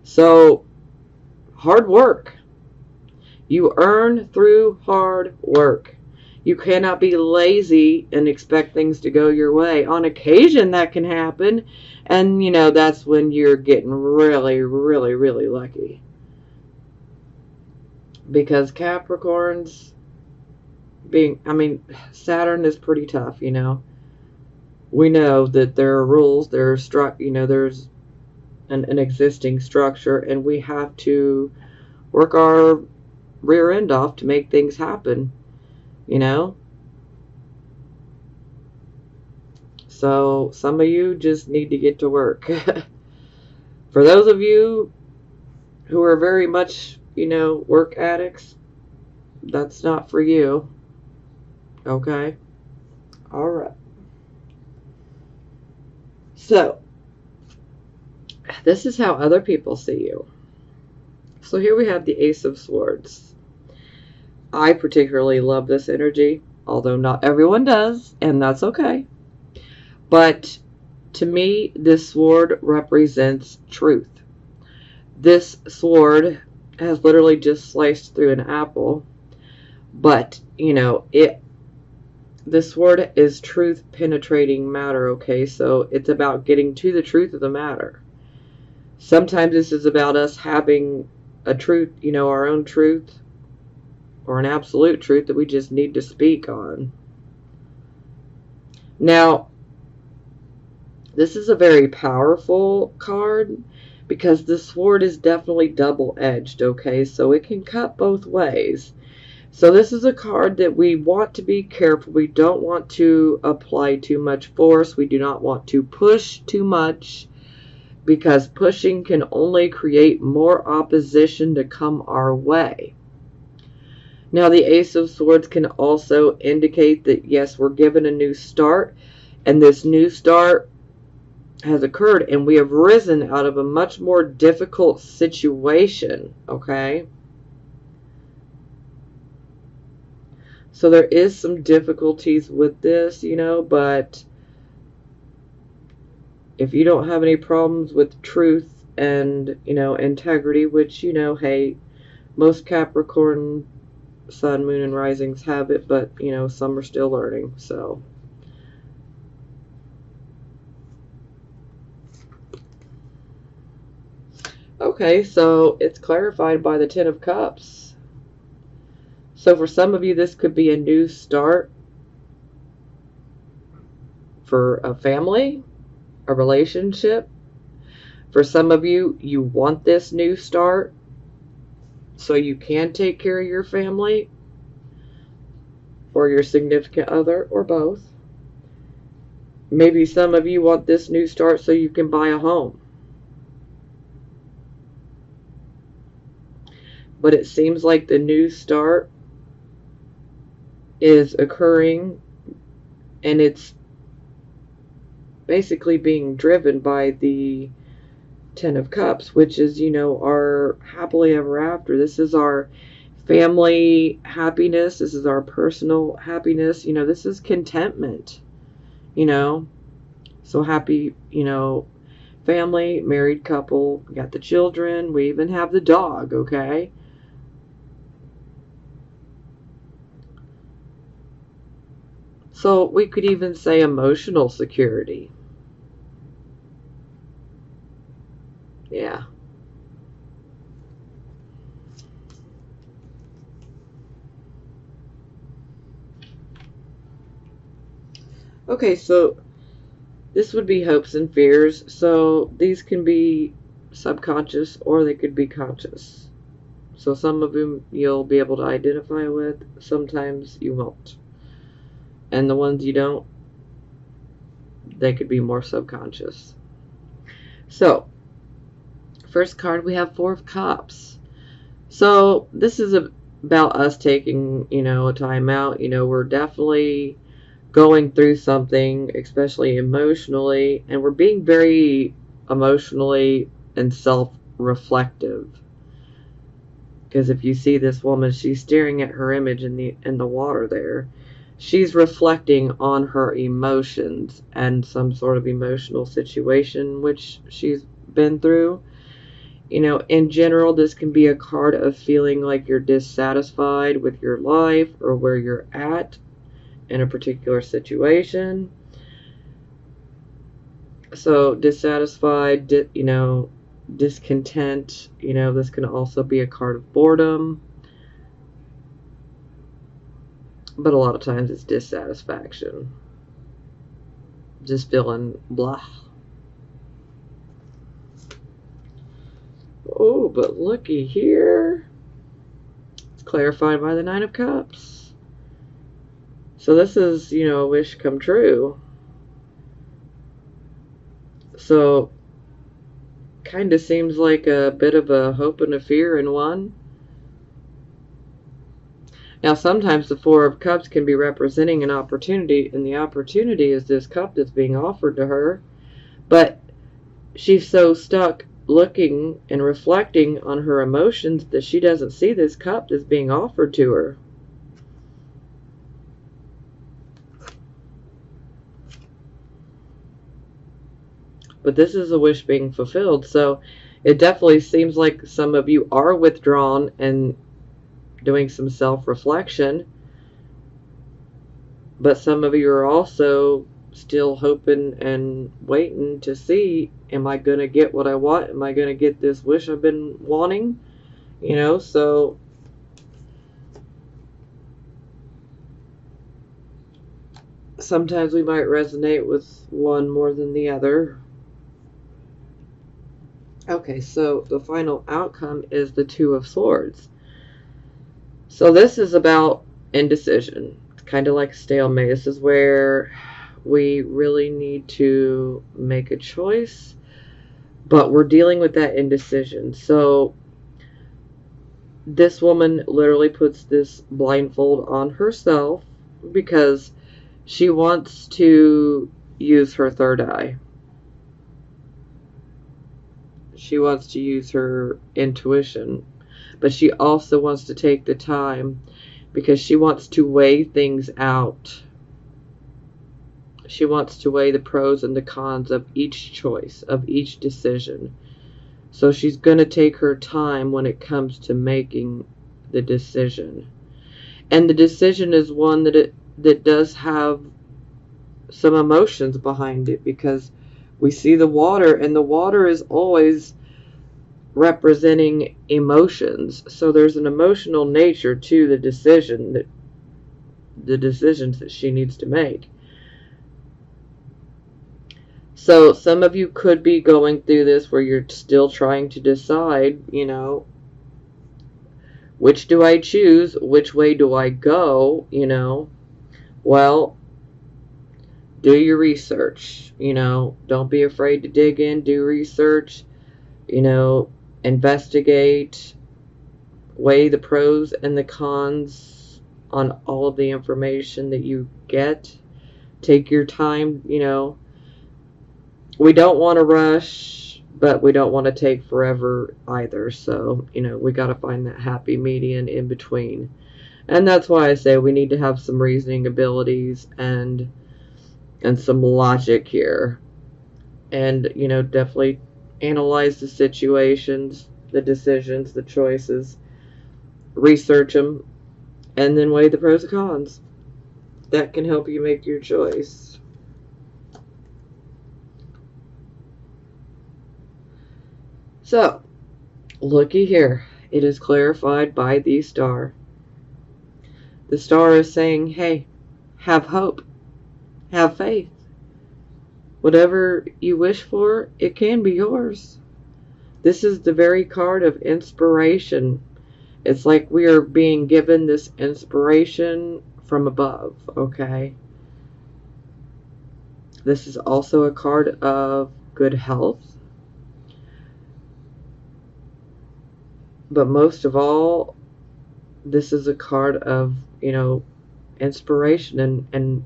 [SPEAKER 1] So, hard work. You earn through hard work. You cannot be lazy and expect things to go your way. On occasion, that can happen. And, that's when you're getting really, really, really lucky. Because Capricorns Saturn is pretty tough, We know that there are rules, there's an existing structure, and we have to work our rear end off to make things happen, So some of you just need to get to work. For those of you who are very much, work addicts, that's not for you. Okay? All right. So, this is how other people see you. So here we have the Ace of Swords. I particularly love this energy, although not everyone does, and that's okay. But to me, this sword represents truth. This sword has literally just sliced through an apple, but, this sword is truth penetrating matter, okay? So it's about getting to the truth of the matter. Sometimes this is about us having a truth, our own truth, or an absolute truth that we just need to speak on. Now, this is a very powerful card because the sword is definitely double-edged, okay? So it can cut both ways. So this is a card that we want to be careful. We don't want to apply too much force. We do not want to push too much, because pushing can only create more opposition to come our way. Now, the Ace of Swords can also indicate that, yes, we're given a new start, and this new start has occurred, and we have risen out of a much more difficult situation, okay? So there is some difficulties with this, but if you don't have any problems with truth and, integrity, which, hey, most Capricorn sun, moon, and risings have it, but, some are still learning, so. Okay, so it's clarified by the Ten of Cups. So for some of you, this could be a new start for a family, a relationship. For some of you, you want this new start so you can take care of your family or your significant other, or both. Maybe some of you want this new start so you can buy a home. But it seems like the new start is occurring, and it's basically being driven by the Ten of Cups, which is, our happily ever after. This is our family happiness. This is our personal happiness. This is contentment, So happy, family, married couple, we got the children, we even have the dog, okay? So we could even say emotional security. Yeah. Okay, so this would be hopes and fears. So these can be subconscious or they could be conscious. So some of them you'll be able to identify with, sometimes you won't. And the ones you don't, they could be more subconscious. So, first card we have Four of Cups. So this is about us taking, a time out. We're definitely going through something, especially emotionally, and we're being very emotionally and self-reflective. Because if you see this woman, she's staring at her image in the water there. She's reflecting on her emotions and some sort of emotional situation which she's been through. In general, this can be a card of feeling like you're dissatisfied with your life or where you're at in a particular situation. So dissatisfied, discontent, this can also be a card of boredom. But a lot of times it's dissatisfaction. Just feeling blah. Oh, but looky here. It's clarified by the Nine of Cups. So this is, a wish come true. So, kind of seems like a bit of a hope and a fear in one. Now, sometimes the Four of Cups can be representing an opportunity, and the opportunity is this cup that's being offered to her. But she's so stuck looking and reflecting on her emotions that she doesn't see this cup that's being offered to her. But this is a wish being fulfilled. So it definitely seems like some of you are withdrawn and doing some self-reflection. But some of you are also still hoping and waiting to see, am I going to get what I want? Am I going to get this wish I've been wanting? So sometimes we might resonate with one more than the other. Okay, so the final outcome is the Two of Swords. So this is about indecision. It's kind of like stalemate. This is where we really need to make a choice, but we're dealing with that indecision. So this woman literally puts this blindfold on herself because she wants to use her third eye. She wants to use her intuition, but she also wants to take the time because she wants to weigh things out. She wants to weigh the pros and the cons of each choice, of each decision. So she's going to take her time when it comes to making the decision. And the decision is one that does have some emotions behind it, because we see the water, and the water is always representing emotions. So there's an emotional nature to the decisions that she needs to make. So some of you could be going through this where you're still trying to decide, which do I choose? Which way do I go? Well, do your research. Don't be afraid to dig in, do research, investigate, weigh the pros and the cons on all of the information that you get. Take your time, we don't want to rush, but we don't want to take forever either. So, we got to find that happy median in between. And that's why I say we need to have some reasoning abilities and some logic here. And, definitely analyze the situations, the decisions, the choices, research them, and then weigh the pros and cons. That can help you make your choice. So, looky here. It is clarified by the star. The star is saying, hey, have hope. Have faith. Whatever you wish for, it can be yours. This is the very card of inspiration. It's like we are being given this inspiration from above, okay? This is also a card of good health. But most of all, this is a card of, inspiration and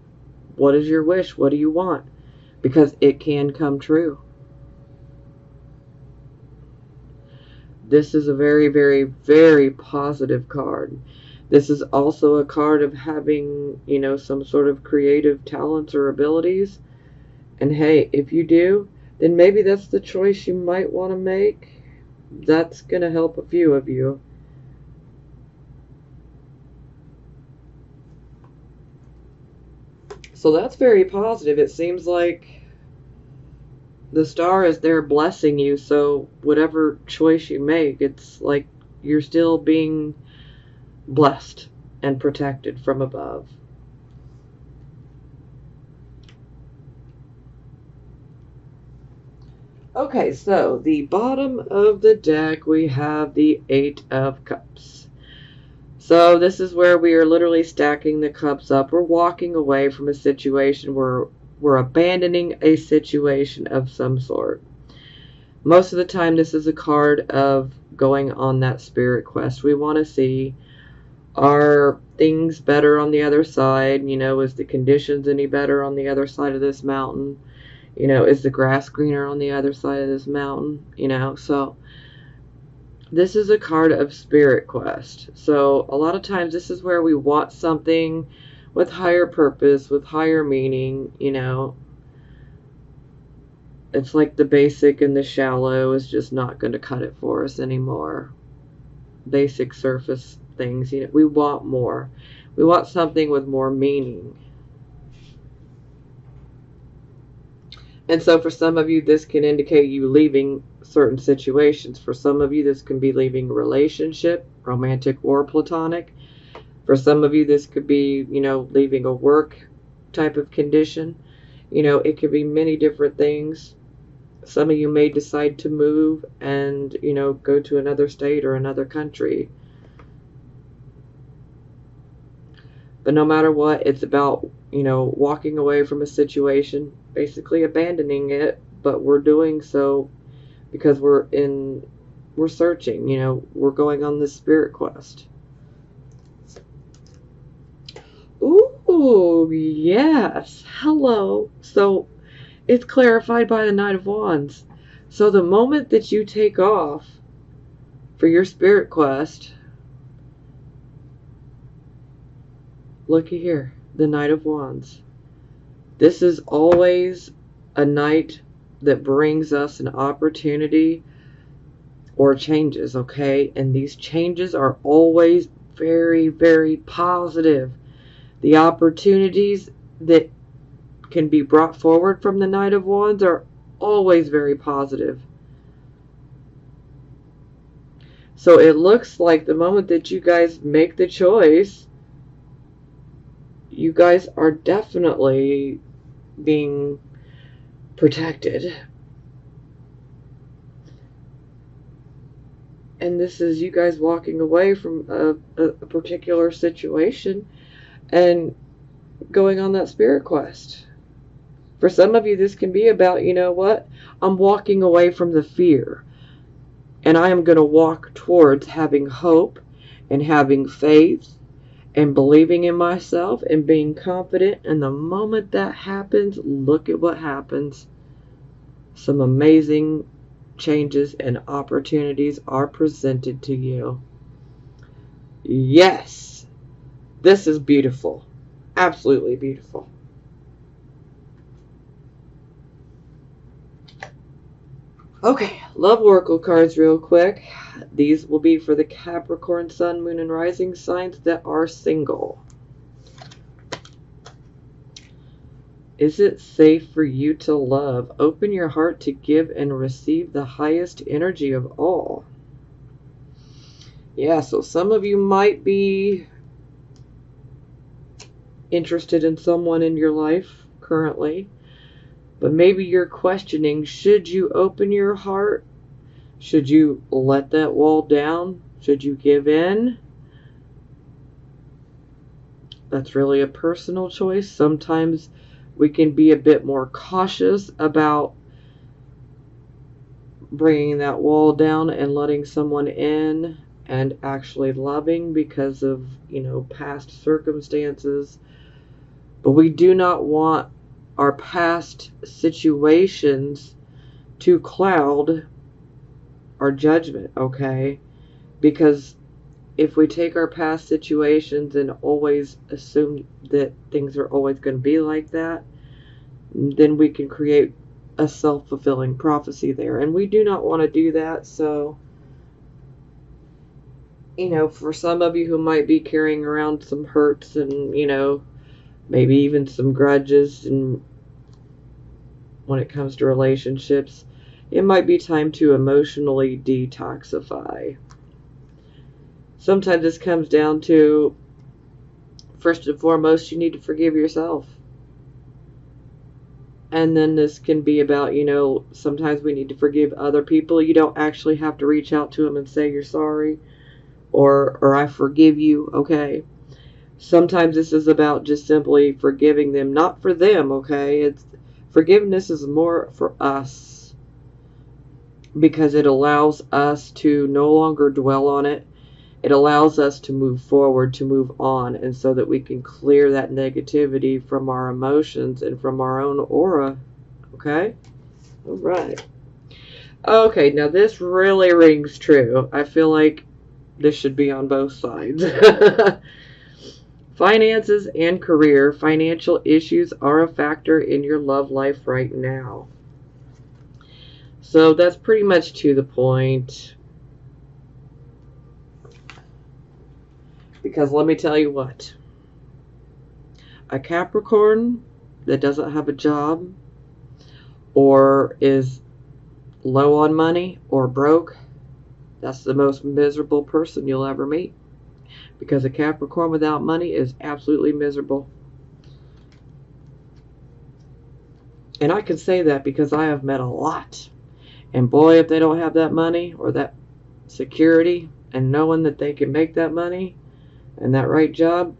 [SPEAKER 1] what is your wish? What do you want? Because it can come true. This is a very, very, very positive card. This is also a card of having, some sort of creative talents or abilities. And hey, if you do, then maybe that's the choice you might want to make. That's going to help a few of you. So that's very positive. It seems like the star is there blessing you, so whatever choice you make, it's like you're still being blessed and protected from above. Okay, so the bottom of the deck, we have the Eight of Cups. So this is where we are literally stacking the cups up. We're walking away from a situation where we're abandoning a situation of some sort. Most of the time, this is a card of going on that spirit quest. We want to see, are things better on the other side? Is the conditions any better on the other side of this mountain? Is the grass greener on the other side of this mountain? So this is a card of spirit quest. So a lot of times this is where we want something with higher purpose, with higher meaning, It's like the basic and the shallow is just not going to cut it for us anymore. Basic surface things, we want more. We want something with more meaning. And so for some of you, this can indicate you leaving certain situations. For some of you, this can be leaving a relationship, romantic or platonic. For some of you, this could be, leaving a work type of condition. It could be many different things. Some of you may decide to move and, go to another state or another country. But no matter what, it's about, walking away from a situation, basically abandoning it, but we're doing so because we're searching, we're going on this spirit quest. Ooh, yes. Hello. So it's clarified by the Knight of Wands. So the moment that you take off for your spirit quest, looky here, the Knight of Wands. This is always a night that brings us an opportunity or changes, okay? And these changes are always very, very positive. The opportunities that can be brought forward from the Knight of Wands are always very positive. So it looks like the moment that you guys make the choice, you guys are definitely being protected. And this is you guys walking away from a particular situation and going on that spirit quest. For some of you, this can be about, I'm walking away from the fear. And I am going to walk towards having hope and having faith and believing in myself and being confident. And the moment that happens, look at what happens. Some amazing changes and opportunities are presented to you. Yes, this is beautiful. Absolutely beautiful. Okay, love oracle cards real quick. These will be for the Capricorn, Sun, Moon, and Rising signs that are single. Is it safe for you to love? Open your heart to give and receive the highest energy of all. Yeah, so some of you might be interested in someone in your life currently, but maybe you're questioning, should you open your heart? Should you let that wall down? Should you give in? That's really a personal choice. Sometimes we can be a bit more cautious about bringing that wall down and letting someone in and actually loving because of, past circumstances. But we do not want our past situations to cloud our judgment, okay? Because if we take our past situations and always assume that things are always going to be like that, then we can create a self-fulfilling prophecy there. And we do not want to do that. So, for some of you who might be carrying around some hurts and, maybe even some grudges, and when it comes to relationships, it might be time to emotionally detoxify. Sometimes this comes down to, first and foremost, you need to forgive yourself. And then this can be about, sometimes we need to forgive other people. You don't actually have to reach out to them and say you're sorry or I forgive you, okay? Sometimes this is about just simply forgiving them, not for them, okay? Forgiveness is more for us because it allows us to no longer dwell on it. It allows us to move forward, to move on, and so that we can clear that negativity from our emotions and from our own aura. Okay? All right. Okay, now this really rings true. I feel like this should be on both sides. Finances and career. Financial issues are a factor in your love life right now. So that's pretty much to the point. Because let me tell you what, a Capricorn that doesn't have a job or is low on money or broke, that's the most miserable person you'll ever meet. Because a Capricorn without money is absolutely miserable. And I can say that because I have met a lot. And boy, if they don't have that money or that security and knowing that they can make that money and that right job,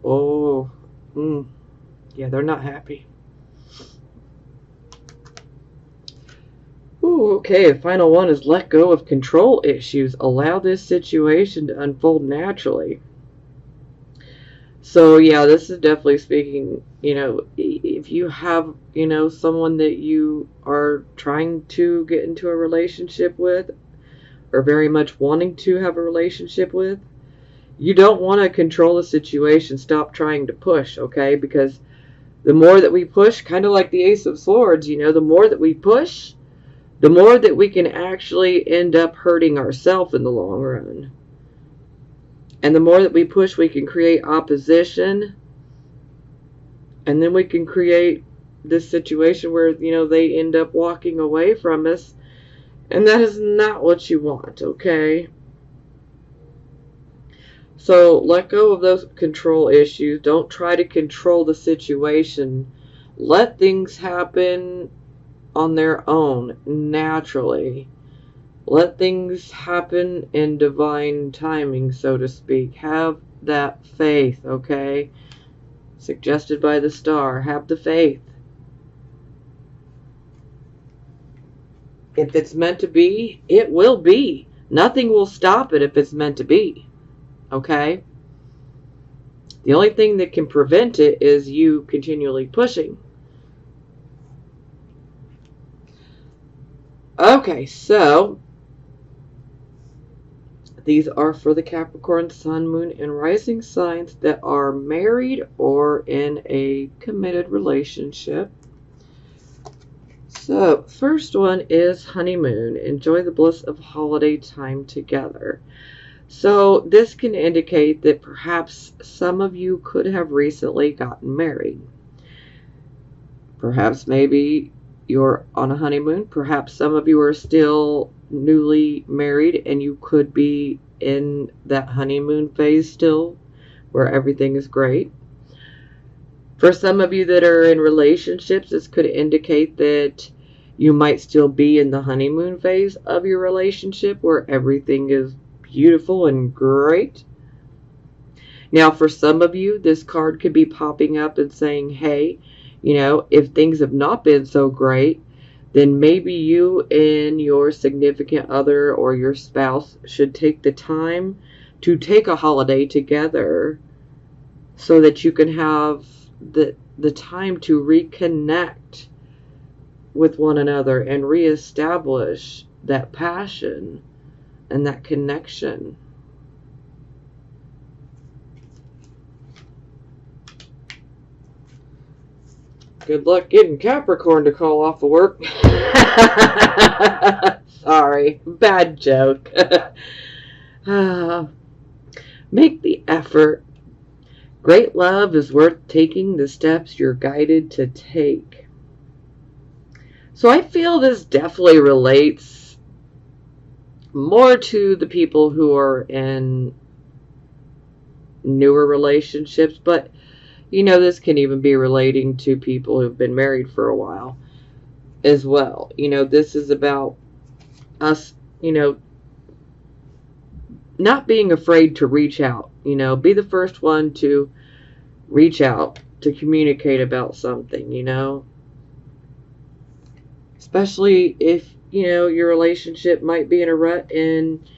[SPEAKER 1] yeah, they're not happy. Ooh, okay, the final one is let go of control issues. Allow this situation to unfold naturally. So, yeah, this is definitely speaking, if you have, someone that you are trying to get into a relationship with or very much wanting to have a relationship with, you don't want to control the situation. Stop trying to push, okay? Because the more that we push, kind of like the Ace of Swords, the more that we push, the more that we can actually end up hurting ourselves in the long run. And the more that we push, we can create opposition. And then we can create this situation where, they end up walking away from us. And that is not what you want, okay? So let go of those control issues. Don't try to control the situation. Let things happen on their own, naturally. Let things happen in divine timing, so to speak. Have that faith, okay? Suggested by the star. Have the faith. If it's meant to be, it will be. Nothing will stop it if it's meant to be. Okay? The only thing that can prevent it is you continually pushing. Okay, so these are for the Capricorn, Sun, Moon, and Rising signs that are married or in a committed relationship. So, first one is honeymoon. Enjoy the bliss of holiday time together. So, this can indicate that perhaps some of you could have recently gotten married. Perhaps maybe you're on a honeymoon. Perhaps some of you are still newly married and you could be in that honeymoon phase still where everything is great. For some of you that are in relationships, this could indicate that you might still be in the honeymoon phase of your relationship where everything is beautiful and great. Now, for some of you, this card could be popping up and saying, hey, if things have not been so great, then maybe you and your significant other or your spouse should take the time to take a holiday together so that you can have the time to reconnect with one another and reestablish that passion and that connection. Good luck getting Capricorn to call off of work. Sorry, bad joke. Make the effort. Great love is worth taking the steps you're guided to take. So I feel this definitely relates more to the people who are in newer relationships, but this can even be relating to people who've been married for a while as well. This is about us, not being afraid to reach out. Be the first one to reach out, to communicate about something, especially if, your relationship might be in a rut and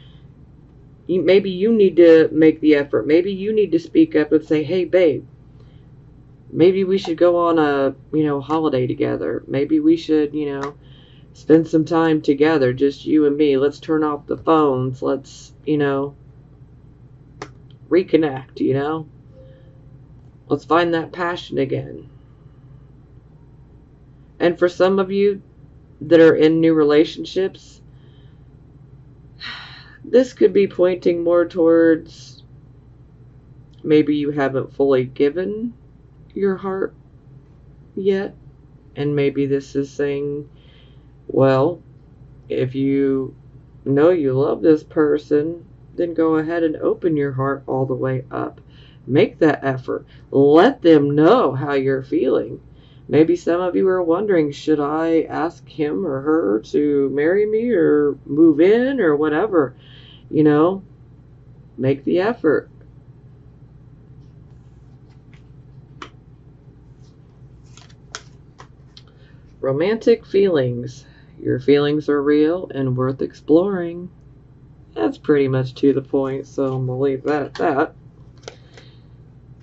[SPEAKER 1] maybe you need to make the effort. Maybe you need to speak up and say, hey, babe, maybe we should go on a, holiday together. Maybe we should, spend some time together, just you and me. Let's turn off the phones. Let's, reconnect, Let's find that passion again. And for some of you that are in new relationships, this could be pointing more towards maybe you haven't fully given your heart yet. And maybe this is saying, well, if you know you love this person, then go ahead and open your heart all the way up. Make that effort. Let them know how you're feeling. Maybe some of you are wondering, should I ask him or her to marry me or move in or whatever? Make the effort. Romantic feelings. Your feelings are real and worth exploring. That's pretty much to the point, so I'm going to leave that at that.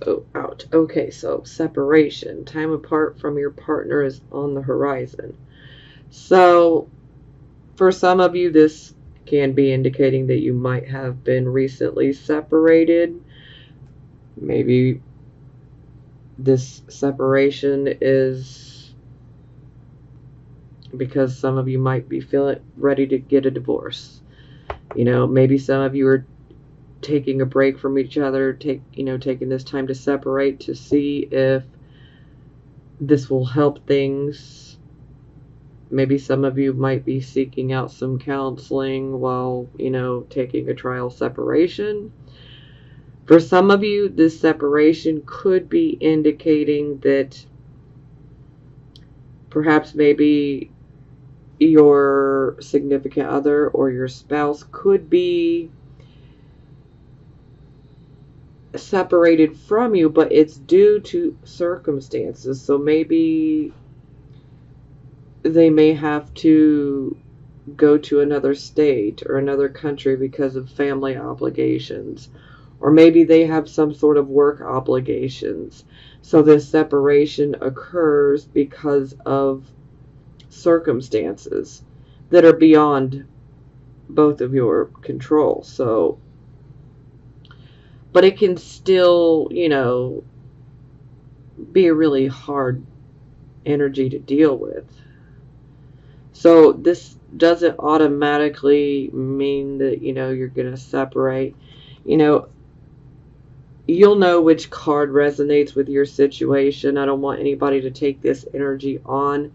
[SPEAKER 1] Oh, ouch. Okay, so separation. Time apart from your partner is on the horizon. So, for some of you, this can be indicating that you might have been recently separated. Maybe this separation is because some of you might be feeling ready to get a divorce. Maybe some of you are taking a break from each other, taking this time to separate to see if this will help things. Maybe some of you might be seeking out some counseling while, taking a trial separation. For some of you, this separation could be indicating that perhaps maybe your significant other or your spouse could be separated from you, but it's due to circumstances. So maybe they may have to go to another state or another country because of family obligations, or maybe they have some sort of work obligations. So this separation occurs because of circumstances that are beyond both of your control. So, but it can still, be a really hard energy to deal with. So this doesn't automatically mean that, you're going to separate. You'll know which card resonates with your situation. I don't want anybody to take this energy on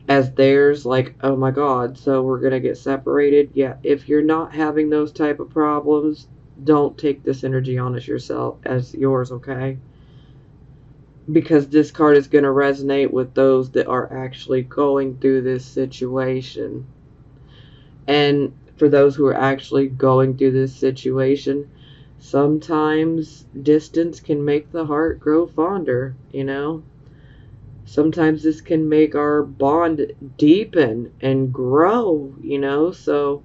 [SPEAKER 1] as theirs, like, oh my God, so we're going to get separated. Yeah, if you're not having those type of problems, don't take this energy on as yours, okay? Because this card is going to resonate with those that are actually going through this situation. And for those who are actually going through this situation, sometimes distance can make the heart grow fonder, Sometimes this can make our bond deepen and grow, So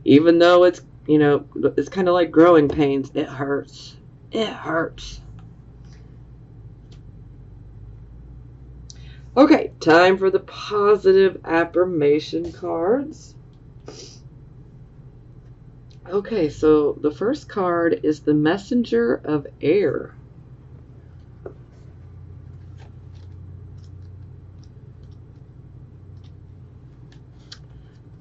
[SPEAKER 1] even though it's, it's kind of like growing pains, it hurts. It hurts. Okay, time for the positive affirmation cards. Okay, so the first card is the Messenger of Air.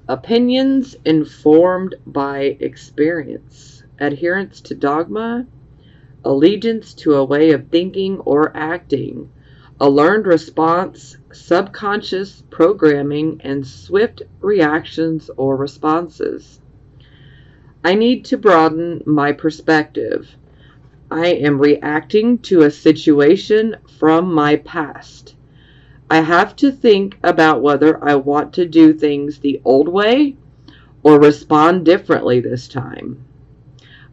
[SPEAKER 1] Opinions informed by experience, adherence to dogma, allegiance to a way of thinking or acting, a learned response, subconscious programming, and swift reactions or responses. I need to broaden my perspective. I am reacting to a situation from my past. I have to think about whether I want to do things the old way or respond differently this time.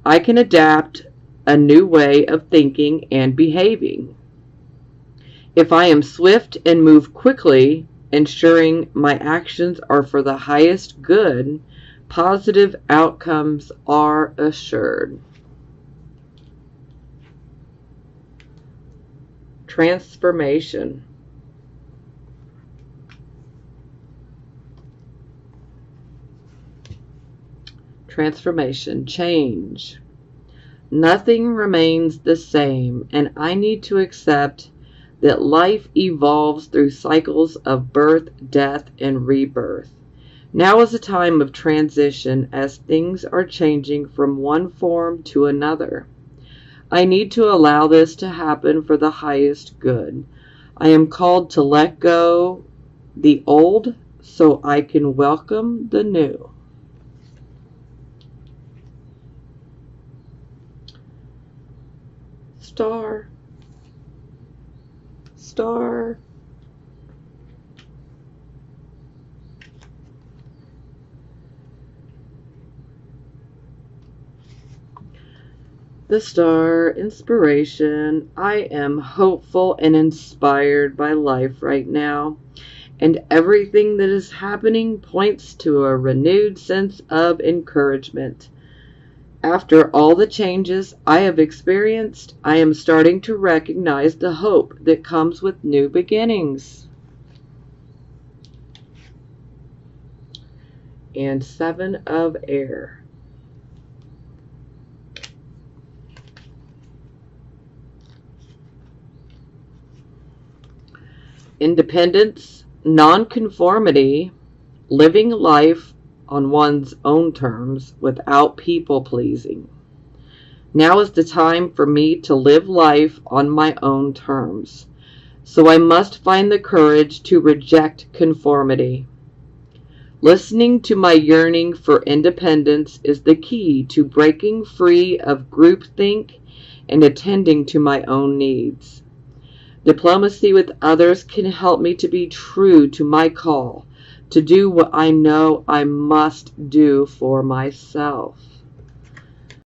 [SPEAKER 1] I can adapt a new way of thinking and behaving. If I am swift and move quickly, ensuring my actions are for the highest good, positive outcomes are assured. Transformation. Transformation, change. Nothing remains the same, and I need to accept that life evolves through cycles of birth, death, and rebirth. Now is a time of transition as things are changing from one form to another. I need to allow this to happen for the highest good. I am called to let go the old so I can welcome the new. Star. Star. The star, inspiration. I am hopeful and inspired by life right now, and everything that is happening points to a renewed sense of encouragement. After all the changes I have experienced, I am starting to recognize the hope that comes with new beginnings. And 7 of Air. Independence, nonconformity, living life on one's own terms without people pleasing. Now is the time for me to live life on my own terms. So I must find the courage to reject conformity. Listening to my yearning for independence is the key to breaking free of groupthink and attending to my own needs. Diplomacy with others can help me to be true to my call, to do what I know I must do for myself.